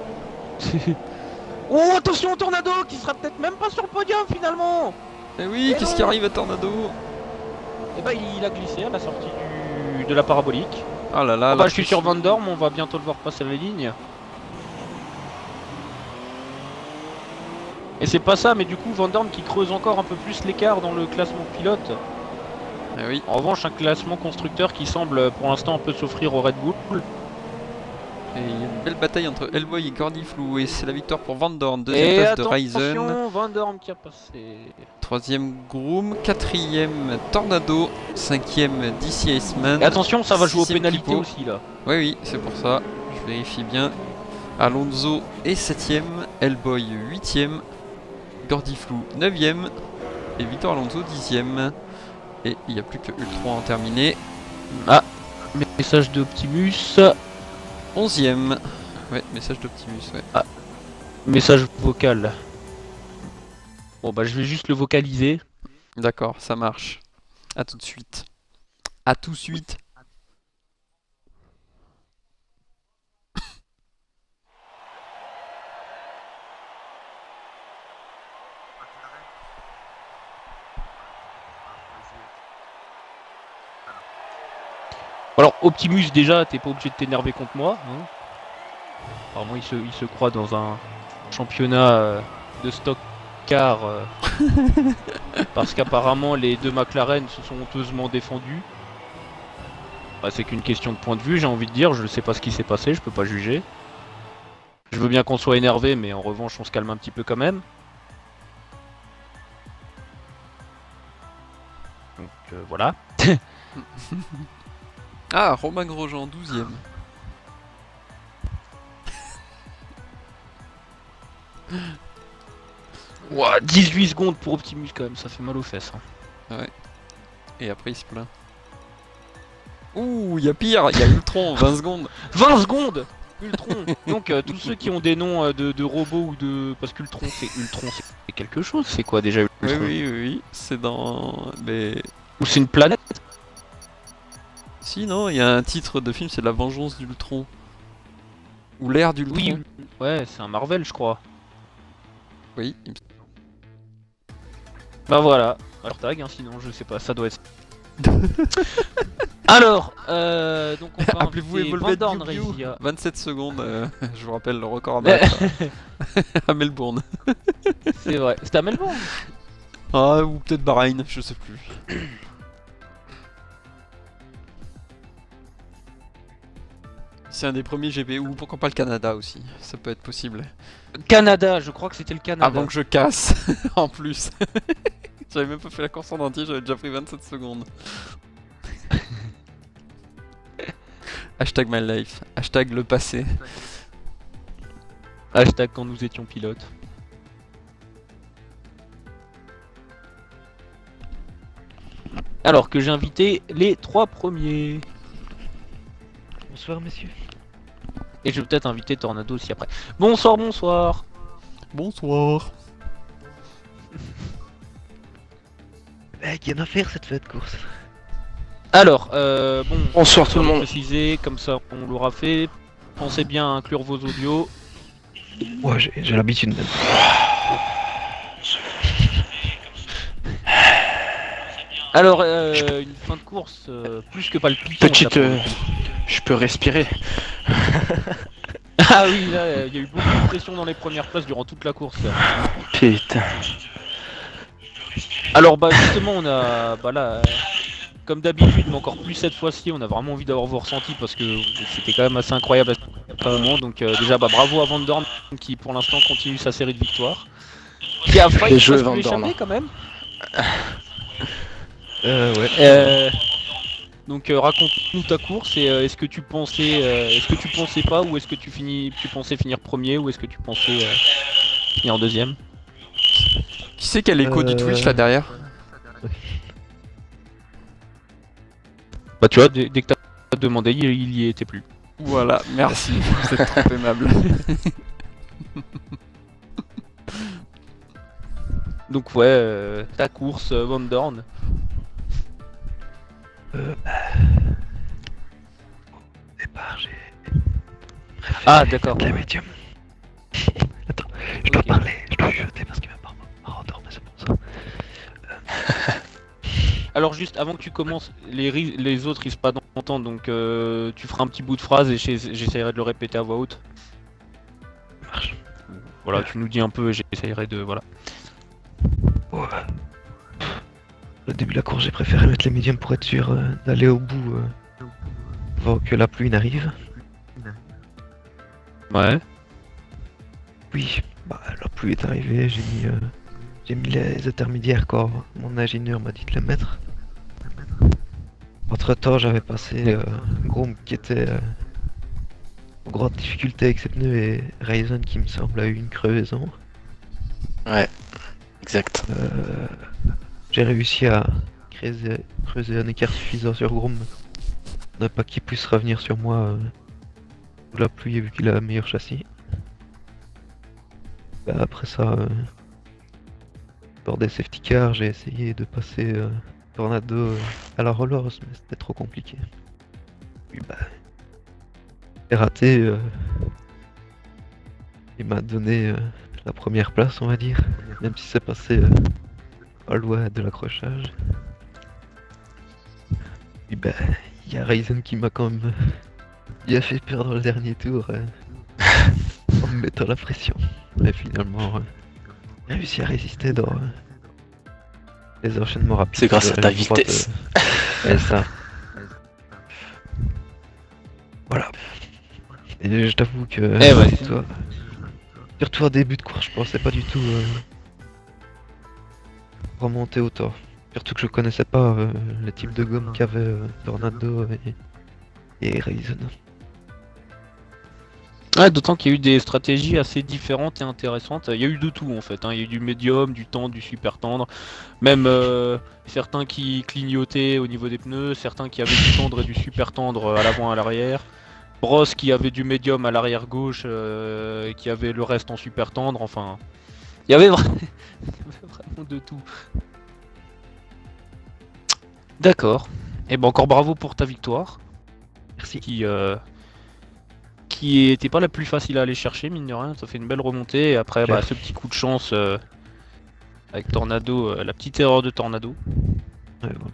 Oh, attention, Tornado qui sera peut-être même pas sur le podium finalement. Eh oui, Mais qu'est-ce non. qui arrive à Tornado? Et bah il a glissé à la sortie de la parabolique. Ah là là, Bah la je suis sur Van Dorn, on va bientôt le voir passer la ligne. Et c'est pas ça, mais du coup Van Dorn qui creuse encore un peu plus l'écart dans le classement pilote. Eh oui. En revanche, un classement constructeur qui semble pour l'instant un peu s'offrir au Red Bull. Et il y a une belle bataille entre Hellboy et Gordy Flou. Et c'est la victoire pour Van Dorn. Deuxième Et place de Ryzen. attention, Van Dorn qui a passé. Troisième Groom. Quatrième Tornado. Cinquième DC Iceman. Et attention, ça va jouer aux Sixième pénalités Pipo. aussi là. Oui, oui, c'est pour ça. Je vérifie bien. Alonso est 7ème. Hellboy 8ème. Gordy Flou 9ème. Et Victor Alonso 10ème. Et il n'y a plus que Ultron à en terminer. Ah, message d'Optimus. 11ème. Ouais, message d'Optimus, ouais. Message vocal. Bon bah je vais juste le vocaliser. D'accord, ça marche. À tout de suite. À tout de suite. Alors Optimus déjà, t'es pas obligé de t'énerver contre moi. Hein. Apparemment il se croit dans un championnat de stock car parce qu'apparemment les deux McLaren se sont honteusement défendus. Bah, c'est qu'une question de point de vue, j'ai envie de dire, je ne sais pas ce qui s'est passé, je peux pas juger. Je veux bien qu'on soit énervé, mais en revanche on se calme un petit peu quand même. Donc voilà. Ah, Romain Grosjean, 12ème. Ouah, 18 secondes pour Optimus quand même, ça fait mal aux fesses. Hein. Et après il se plaint. Ouh, il y a pire, il y a Ultron, 20 secondes. 20 secondes Ultron. Donc tous ceux qui ont des noms de robots ou de... Parce qu'Ultron c'est quelque chose, c'est quoi déjà Ultron? Oui, oui, oui, oui, c'est dans... Mais... Ou c'est une planète? Si, non, il y a un titre de film, c'est La Vengeance d'Ultron. Ou l'ère d'Ultron. Oui, ouais, c'est un Marvel je crois. Oui, Bah voilà, alors tag, hein, sinon je sais pas, ça doit être... Alors, donc on va Appelez-vous inviter Evolved Van Dorn Yu-Gi-Oh! Résia. 27 secondes, je vous rappelle le record à battre à Melbourne. C'est vrai, c'était à Melbourne. Ah, ou peut-être Bahreïn, je sais plus. C'est un des premiers GP, ou pourquoi pas le Canada aussi, ça peut être possible. Canada, je crois que c'était le Canada. Avant que je casse, en plus. J'avais même pas fait la course en entier, j'avais déjà pris 27 secondes. Hashtag my life, hashtag le passé. Hashtag quand nous étions pilotes. Alors que j'ai invité les 3 premiers. Bonsoir messieurs. Et je vais peut-être inviter Tornado aussi après. Bonsoir, bonsoir. Bonsoir. Mec, il y en a à faire cette fête course. Alors, bon. Bonsoir tout le monde. Préciser, comme ça on l'aura fait. Pensez bien à inclure vos audios. Ouais, j'ai l'habitude même. Alors, une fin de course plus que palpitante. Petite, là, je peux respirer. Ah oui, là, il y a eu beaucoup de pression dans les premières places durant toute la course. Là. Putain. Alors, bah justement, on a, bah là, comme d'habitude, mais encore plus cette fois-ci, on a vraiment envie d'avoir vos ressentis parce que c'était quand même assez incroyable à ce moment. Donc déjà, bah bravo à Van Dorn qui pour l'instant continue sa série de victoires. Qui a failli Bien joué, presque Van lui Dorn. échapper quand même. Ouais. Donc raconte-nous ta course et est-ce que tu pensais pas ou est-ce que tu pensais finir premier ou est-ce que tu pensais finir en deuxième? Qui c'est qui a l'écho du Twitch là derrière? Bah tu vois, dès que t'as demandé, il y était plus. Voilà, merci, vous êtes trop aimable. Donc ouais, ta course, Van Dorn. Au départ, j'ai. Ah d'accord. La médium. Attends, je dois Ok. parler, je dois chuchoter parce qu'il m'a pas endormi, c'est pour ça. Alors juste avant que tu commences, les autres risquent pas d'entendre, donc tu feras un petit bout de phrase et j'essaierai de le répéter à voix haute. Ça marche. Voilà, tu nous dis un peu et j'essaierai de... Voilà. Ouais. Le début de la course, j'ai préféré mettre les médiums pour être sûr d'aller au bout avant que la pluie n'arrive. Ouais. Oui, bah la pluie est arrivée, j'ai mis les intermédiaires quand mon ingénieur m'a dit de les mettre. Entre temps, j'avais passé Groom qui était en grande difficulté avec ses pneus et Ryzen qui me semble a eu une crevaison. Ouais, exact. J'ai réussi à creuser un écart suffisant sur Groom, ne pas qu'il puisse revenir sur moi sous la pluie vu qu'il a un meilleur châssis. Bah, après ça, lors des safety cars, j'ai essayé de passer Tornado à la rollers, mais c'était trop compliqué. Puis bah, j'ai raté. Il m'a donné la première place, on va dire, même si c'est passé pas loin de l'accrochage. Puis bah, il y a Ryzen qui m'a quand même bien fait perdre le dernier tour en me mettant la pression. Mais finalement, j'ai réussi à résister dans les enchaînements rapides. C'est grâce à sur ta la ligne droite, vitesse. et ça. Voilà. Et je t'avoue que ouais. surtout au début de course, je pensais pas du tout remonter autant. Surtout que je connaissais pas le type de gomme qu'avait Tornado et Ryzen. Ouais, d'autant qu'il y a eu des stratégies assez différentes et intéressantes. Il y a eu de tout en fait, hein. Il y a eu du médium, du tendre, du super tendre. Même certains qui clignotaient au niveau des pneus, certains qui avaient du tendre et du super tendre à l'avant et à l'arrière. Bros qui avait du médium à l'arrière gauche et qui avait le reste en super tendre. Enfin, il y avait vraiment de tout. D'accord. Et ben encore bravo pour ta victoire. Merci. Qui était pas la plus facile à aller chercher, mine de rien, ça fait une belle remontée, et après bah, ce petit coup de chance avec Tornado, la petite erreur de Tornado. Ouais, bon.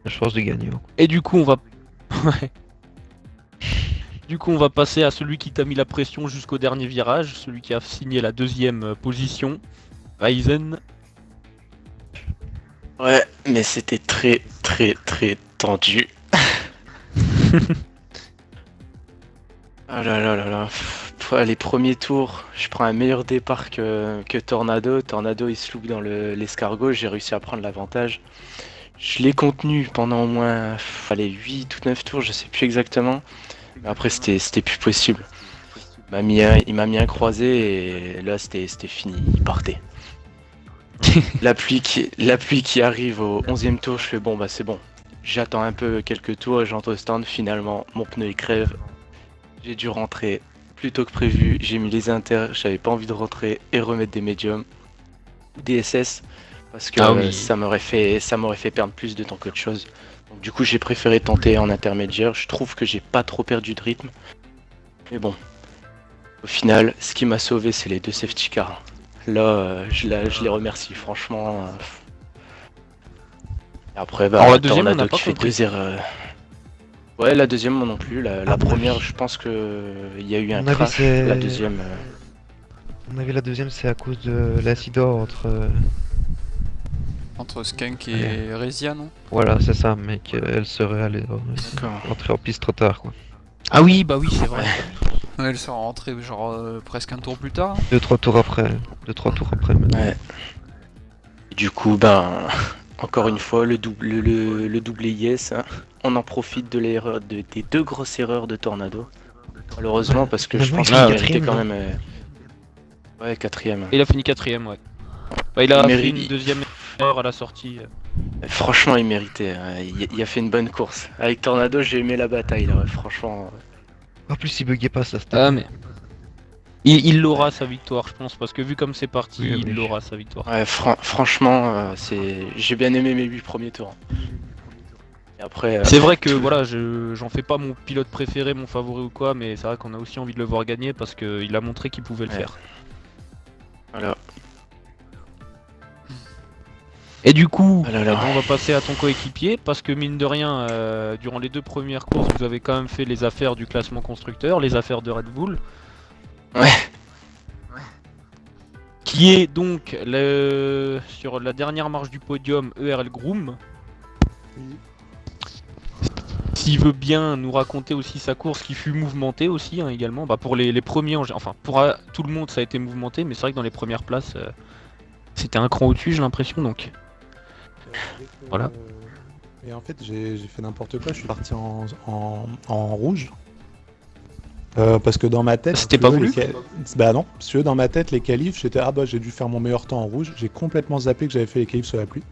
Je pense de gagner. Et du coup, on va. Ouais. Du coup, on va passer à celui qui t'a mis la pression jusqu'au dernier virage, celui qui a signé la deuxième position, Ryzen. Ouais, mais c'était très très très tendu. Ah là là là là. Les premiers tours, je prends un meilleur départ que Tornado. Tornado il se loupe dans l'escargot, j'ai réussi à prendre l'avantage. Je l'ai contenu pendant au moins 8 ou 9 tours, je sais plus exactement. Mais après c'était plus possible. Il m'a mis un croisé et là c'était fini, il partait. La pluie qui arrive au 11e tour, je fais bon bah c'est bon. J'attends un peu quelques tours et j'entre au stand, finalement mon pneu il crève. J'ai dû rentrer plus tôt que prévu, j'ai mis les inters, j'avais pas envie de rentrer et remettre des médiums ou des SS parce que ça m'aurait fait perdre plus de temps qu'autre chose. Donc, du coup j'ai préféré tenter en intermédiaire, je trouve que j'ai pas trop perdu de rythme. Mais bon, au final, ce qui m'a sauvé c'est les 2 safety cars. Là, je les remercie franchement. Et après, bah, Alors, la deuxième, on n'a Tornado pas qui fait compris. 2 erreurs. Ouais, la deuxième, moi non plus. La première, je pense que il y a eu un mon avis, crash. c'est- La deuxième, À mon avis, la deuxième, c'est à cause de l'accident entre. Entre Skunk et Rezia, non? Voilà, c'est ça, mais qu'elle serait allée d'accord. entrer en piste trop tard, quoi. Ah oui, bah oui, c'est vrai. Ouais, elle sera rentrée genre presque un tour plus tard. 2-3 tours après. 2-3 tours après, même. Ouais. Et du coup, ben, encore une fois, le doublé yes. Hein. On en profite de l'erreur des 2 grosses erreurs de Tornado. Malheureusement, parce que je Finalement, pense il qu'il fait méritait quatrième, quand non même. Ouais, 4ème. Et il a fini 4ème, ouais. Bah, il a Il fait mérite- une deuxième erreur à la sortie. Franchement, il méritait. Hein. Il a fait une bonne course. Avec Tornado, j'ai aimé la bataille. Là. Ouais, franchement. En plus, il buguait pas, ça, c'était. Ah, mais. Il l'aura sa victoire, je pense, parce que vu comme c'est parti, Oui, oui. il l'aura sa victoire. Ouais, franchement, j'ai bien aimé mes 8 premiers tours. Et après, C'est vrai que tout- voilà, j'en fais pas mon pilote préféré, mon favori ou quoi, mais c'est vrai qu'on a aussi envie de le voir gagner parce qu'il a montré qu'il pouvait le Ouais. faire. Voilà. Et du coup, Ah là là. on va passer à ton coéquipier parce que mine de rien, durant les 2 premières courses, vous avez quand même fait les affaires du classement constructeur, les affaires de Red Bull. Ouais. Qui est donc sur la dernière marche du podium ERL Groom. S'il veut bien nous raconter aussi sa course qui fut mouvementée aussi hein, également. Bah, pour les premiers, enfin pour tout le monde ça a été mouvementé, mais c'est vrai que dans les premières places c'était un cran au-dessus j'ai l'impression donc. Voilà. Et en fait, j'ai fait n'importe quoi, je suis parti en rouge. Parce que dans ma tête. C'était si tu pas veux, voulu Bah non, si tu veux, dans ma tête, les qualifs, j'étais ah bah j'ai dû faire mon meilleur temps en rouge. J'ai complètement zappé que j'avais fait les qualifs sous la pluie.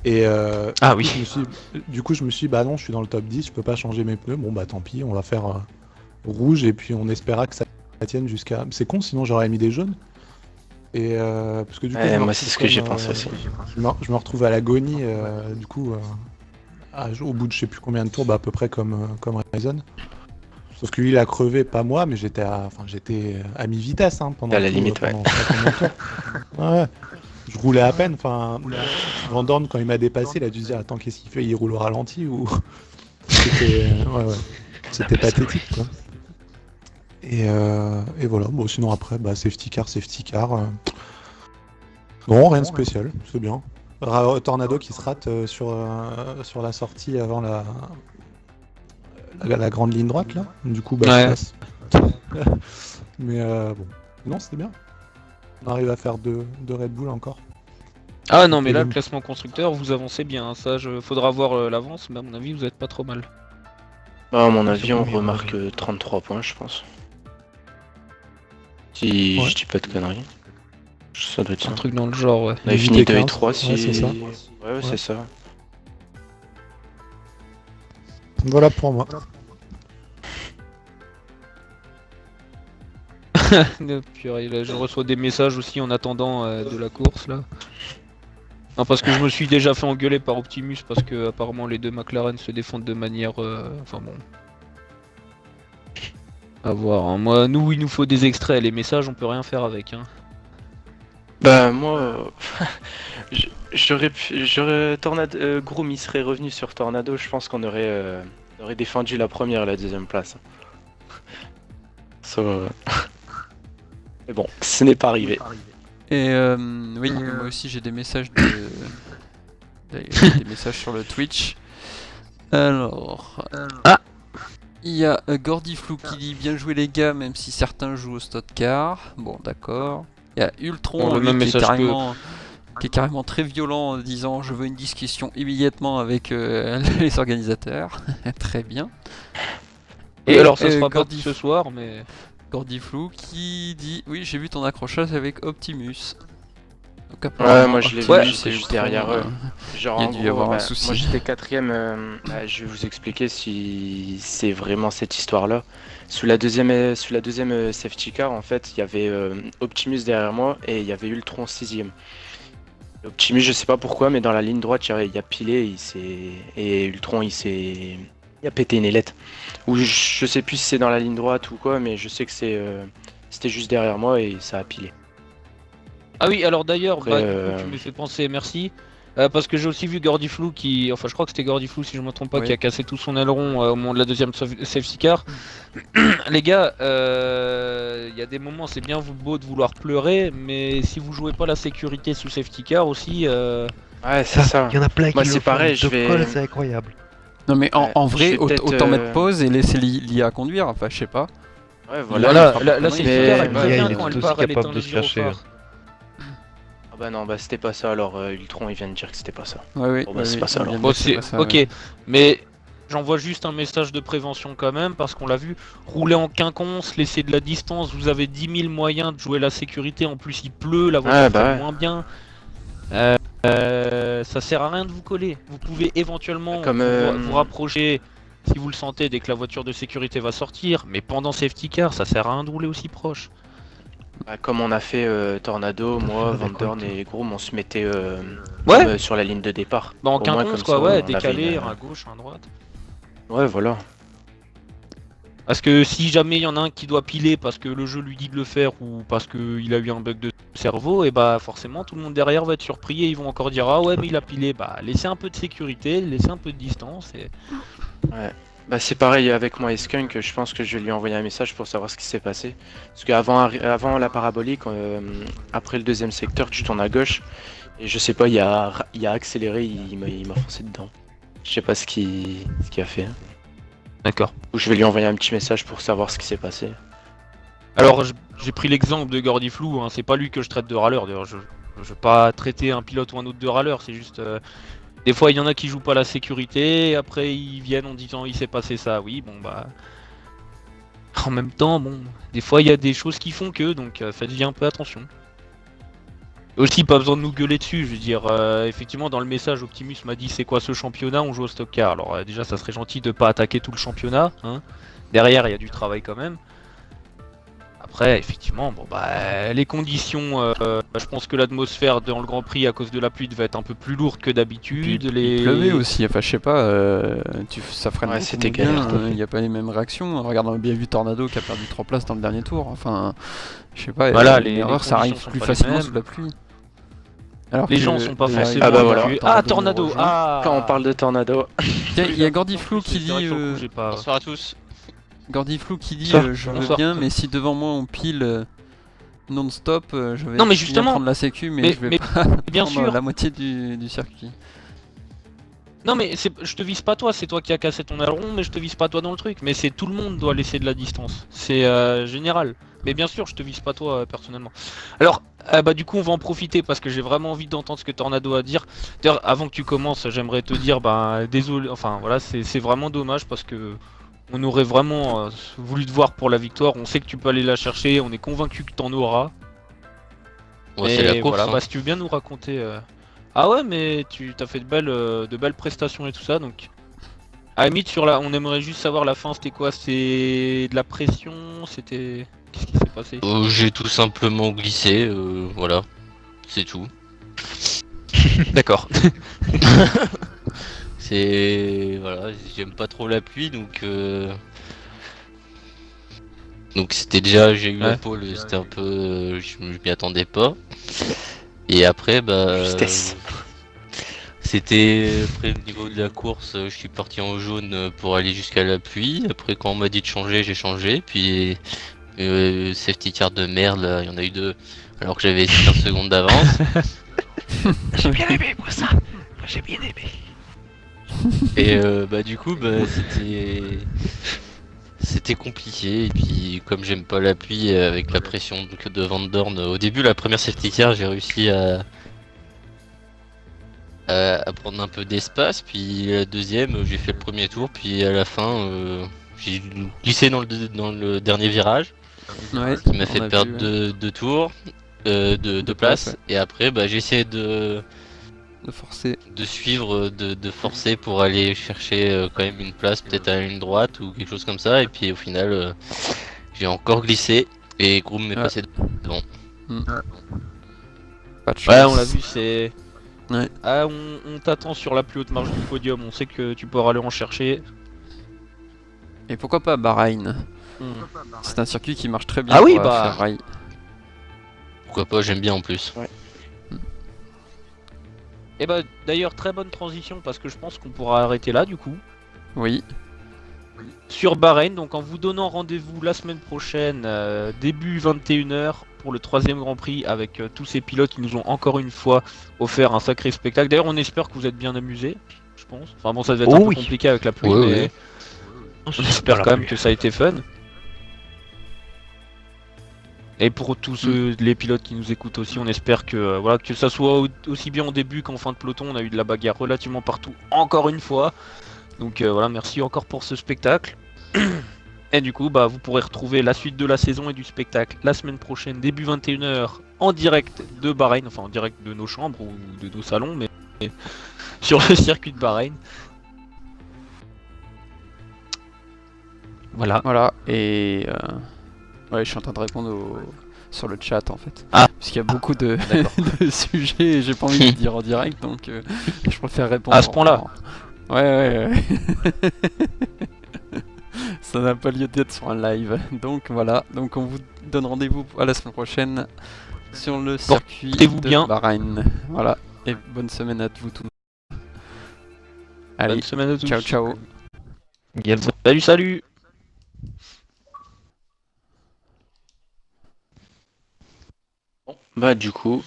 Et Ah du oui. coup, je me suis dit, bah non, je suis dans le top 10, je peux pas changer mes pneus. Bon bah tant pis, on va faire rouge et puis on espéra que ça tienne jusqu'à. C'est con, sinon j'aurais mis des jaunes. Et parce que du coup, Ouais, je me moi, retrouve c'est ce que j'ai comme, pensé aussi. je me retrouve à l'agonie, du coup, au bout de je sais plus combien de tours, bah, à peu près comme Ryzen. Sauf que lui, il a crevé, pas moi, mais j'étais à mi-vitesse hein, pendant À la tout, limite, ouais. pendant 50 tours. Ouais. Je roulais à peine. Enfin, Van Dorn, quand il m'a dépassé, il a dû se dire attends, qu'est-ce qu'il fait? Il roule au ralenti ou C'était pathétique, quoi. Et voilà. Bon, sinon après, bah, safety car. Non, rien de spécial. C'est bien. Tornado qui se rate sur la sortie avant la grande ligne droite là. Du coup, bah, Ouais. je passe. Mais bon, non, c'était bien. On arrive à faire deux Red Bull encore. Ah non mais là Et le classement constructeur vous avancez bien, hein. Ça faudra voir l'avance, mais à mon avis vous êtes pas trop mal. Bah, à mon avis, on Oui, remarque 33 points, je pense. Si Ouais. je dis pas de conneries. Ça doit être ça. Un truc dans le genre ouais. On avait 8 fini et 2 et 15. 3 si. Ouais, c'est ça. Ouais, c'est ça. Voilà pour moi. Purée, là, je reçois des messages aussi en attendant de la course là. Non parce que je me suis déjà fait engueuler par Optimus parce que apparemment les deux McLaren se défendent de manière enfin bon. À voir, hein. Moi nous il nous faut des extraits, les messages on peut rien faire avec hein. Bah, moi, Groom il serait revenu sur Tornado, je pense qu'on aurait défendu la première et la deuxième place. Mais bon, ce n'est pas arrivé. Et oui, moi aussi j'ai des messages des messages sur le Twitch. Alors, il y a Gordiflou qui dit bien joué les gars, même si certains jouent au Stotcar. Bon, d'accord. Il y a Ultron Le lui, même qui est message qui est carrément très violent en disant je veux une discussion immédiatement avec les organisateurs. Très bien. Et alors ça sera pas Gordif- ce soir, mais... Gordiflou qui dit oui j'ai vu ton accrochage avec Optimus. Donc, Ouais, apparemment, moi je l'ai Optimus vu, et j'étais juste Ultron, derrière eux. Genre, il y a en dû gros, y avoir un souci. moi j'étais quatrième. Je vais vous expliquer si c'est vraiment cette histoire-là. Sous la deuxième safety car, en fait, il y avait Optimus derrière moi et il y avait Ultron 6ème. Optimus, je sais pas pourquoi, mais dans la ligne droite, il y a pilé et Ultron il a pété une ailette. Ou je sais plus si c'est dans la ligne droite ou quoi, mais je sais que c'était juste derrière moi et ça a pilé. Ah oui, alors d'ailleurs, Après, du coup, tu me fais penser, merci. Parce que j'ai aussi vu Gordiflou qui... Enfin, je crois que c'était Gordiflou, si je me trompe pas, Oui. qui a cassé tout son aileron au moment de la deuxième safety car. Les gars, il y a des moments, c'est bien beau de vouloir pleurer, mais si vous jouez pas la sécurité sous safety car aussi... Ouais, c'est ça. Il y en a plein Moi, qui c'est le font, pareil, ils je te vais- collent, c'est incroyable. Non mais Ouais, en je vrai, vais peut-être, autant mettre pause et laisser l'IA conduire, enfin je sais pas. Ouais, Voilà, voilà. il fera pas la de safety conneries, car, mais- elle ouais, très bien il est quand tout elle aussi part, elle capable éteint de les se faire chier. gyrophares. Ah bah non, bah c'était pas ça alors, Ultron il vient de dire que c'était pas ça. Ouais, oui, Bon, bah, c'est pas ça, on vient alors. de Bon, dire que c'est c'est... pas ça, Ok, ouais. mais j'envoie juste un message de prévention quand même, parce qu'on l'a vu, rouler en quinconce, laisser de la distance, vous avez 10 000 moyens de jouer la sécurité, en plus il pleut, la voiture Ouais, bah fait ouais. moins bien. Ça sert à rien de vous coller. Vous pouvez éventuellement Comme, vous rapprocher si vous le sentez dès que la voiture de sécurité va sortir, mais pendant safety car, ça sert à rien de rouler aussi proche. Bah, comme on a fait Tornado, moi, Avec Van Dorn quoi, et Groom, on se mettait Ouais. comme, sur la ligne de départ. Bah en Au moins, quinconce comme quoi, ça, ouais, on avait décalé, une- un à gauche, un à droite. Ouais, voilà. Parce que si jamais il y en a un qui doit piler parce que le jeu lui dit de le faire ou parce qu'il a eu un bug de cerveau, et bah forcément tout le monde derrière va être surpris et ils vont encore dire ah ouais mais il a pilé, bah laissez un peu de sécurité, laissez un peu de distance et... Bah c'est pareil avec moi et Skunk, je pense que je vais lui envoyer un message pour savoir ce qui s'est passé. Parce qu'avant la parabolique, après le deuxième secteur, tu tournes à gauche, et je sais pas, il a accéléré, il m'a foncé dedans. Je sais pas ce qu'il a fait. D'accord. Ou je vais lui envoyer un petit message pour savoir ce qui s'est passé. Alors j'ai pris l'exemple de Gordiflou, hein, c'est pas lui que je traite de râleur, d'ailleurs je veux pas traiter un pilote ou un autre de râleur, c'est juste... Des fois il y en a qui jouent pas la sécurité, et après ils viennent en disant il s'est passé ça, oui bon bah... En même temps bon, des fois il y a des choses qui font que, donc faites-y un peu attention. Aussi pas besoin de nous gueuler dessus, je veux dire, effectivement dans le message Optimus m'a dit c'est quoi ce championnat, on joue au stock car, alors déjà ça serait gentil de pas attaquer tout le championnat, hein. Derrière il y a du travail quand même. Après, effectivement, bon bah les conditions, je pense que l'atmosphère dans le Grand Prix à cause de la pluie devait être un peu plus lourde que d'habitude. Il pleuvait aussi, enfin je sais pas, ça freine Ouais, beaucoup c'était bien, galère, il n'y a pas les mêmes réactions. Regarde, on a bien vu Tornado qui a perdu 3 places dans le dernier tour, enfin je sais pas, Voilà, les les erreurs ça arrive conditions plus sont pas les facilement mêmes. sous la pluie. Alors Les que gens sont pas les- forcément Ah bah voilà. habitués. Tornado Ah nous Tornado, rejoint. ah Quand on parle de Tornado, Tiens, il y a Gordiflou qui C'est vrai dit, que sur le coup, j'ai pas... Bonsoir à tous. Gordiflou qui dit Bonsoir. je veux Bonsoir. bien, mais si devant moi on pile non-stop, je vais Non, mais bien justement, prendre la sécu, mais, mais- je vais mais pas bien prendre sûr. la moitié du circuit. Non mais je te vise pas toi, c'est toi qui as cassé ton aileron, mais je te vise pas toi dans le truc. Mais c'est tout le monde doit laisser de la distance. C'est général. Mais bien sûr, je te vise pas toi personnellement. Alors, bah du coup, on va en profiter parce que j'ai vraiment envie d'entendre ce que Tornado a à dire. D'ailleurs, avant que tu commences, j'aimerais te dire, bah désolé. Enfin voilà, c'est vraiment dommage parce que on aurait vraiment voulu te voir pour la victoire. On sait que tu peux aller la chercher. On est convaincu que t'en auras. Bon, c'est la Et course. voilà, hein. bah, si tu veux bien nous raconter. Ah ouais, mais tu t'as fait de belles prestations et tout ça, donc. À la limite, on aimerait juste savoir la fin, c'était quoi? C'est de la pression? C'était. Qu'est-ce qui s'est passé? J'ai tout simplement glissé, voilà, c'est tout. D'accord. C'est voilà, j'aime pas trop la pluie donc c'était déjà j'ai eu la Ouais. pole, c'était un peu je m'y attendais pas. Et après bah Justesse. C'était après le niveau de la course, je suis parti en jaune pour aller jusqu'à la pluie. Après, quand on m'a dit de changer, j'ai changé. Puis safety car de merde, là, il y en a eu deux, alors que j'avais 15 secondes d'avance. J'ai bien aimé moi ça. Moi, j'ai bien aimé. Et bah du coup, bah c'était compliqué. Et puis comme j'aime pas la pluie, avec la pression de Van Dorn, au début, la première safety car, j'ai réussi à prendre un peu d'espace, puis la deuxième, j'ai fait le premier tour, puis à la fin, j'ai glissé dans le dernier virage, Ouais, qui m'a on fait a perdre vu, ouais. deux tours, de place, place, et après, bah, j'ai essayé De forcer. de suivre, de forcer pour aller chercher quand même une place, peut-être à la ligne droite ou quelque chose comme ça, et puis au final, j'ai encore glissé, et Groom m'est Ouais. passé devant. Pas de chance. Ouais, on l'a vu, c'est. Ouais. Ah, on t'attend sur la plus haute marge du podium, on sait que tu pourras aller en chercher. Et pourquoi pas Bahreïn? Hmm. C'est un circuit qui marche très bien Ah oui, pour la bah. Ferrari. Pourquoi pas, j'aime bien en plus. Et bah, d'ailleurs, très bonne transition parce que je pense qu'on pourra arrêter là du coup. Oui, Sur Bahreïn, donc en vous donnant rendez-vous la semaine prochaine, début 21h, pour le 3ème Grand Prix, avec tous ces pilotes qui nous ont encore une fois offert un sacré spectacle. D'ailleurs, on espère que vous êtes bien amusés, je pense. Enfin bon, ça devait être un peu Oui. compliqué avec la pluie, Ouais, mais ouais. on espère quand même que ça a été fun. Et pour tous les pilotes qui nous écoutent aussi, on espère que voilà, que ça soit aussi bien en début qu'en fin de peloton. On a eu de la bagarre relativement partout, encore une fois. Donc voilà, merci encore pour ce spectacle. Et du coup, bah, vous pourrez retrouver la suite de la saison et du spectacle la semaine prochaine, début 21h, en direct de Bahreïn, enfin en direct de nos chambres ou de nos salons, mais sur le circuit de Bahreïn. Voilà. voilà. Et ouais, je suis en train de répondre sur le chat en fait. Ah. Parce qu'il y a beaucoup de, D'accord. de sujets et j'ai pas envie de le dire en direct, donc je préfère répondre. À ce point-là. Ouais, ouais, ouais. Ça n'a pas lieu d'être sur un live. Donc voilà, donc on vous donne rendez-vous à la semaine prochaine sur le circuit Portez-vous de bien. Bahreïn. Voilà, et bonne semaine à vous tous. Allez, Bonne semaine à tous. ciao ciao. Également. Salut, salut. Bah du coup,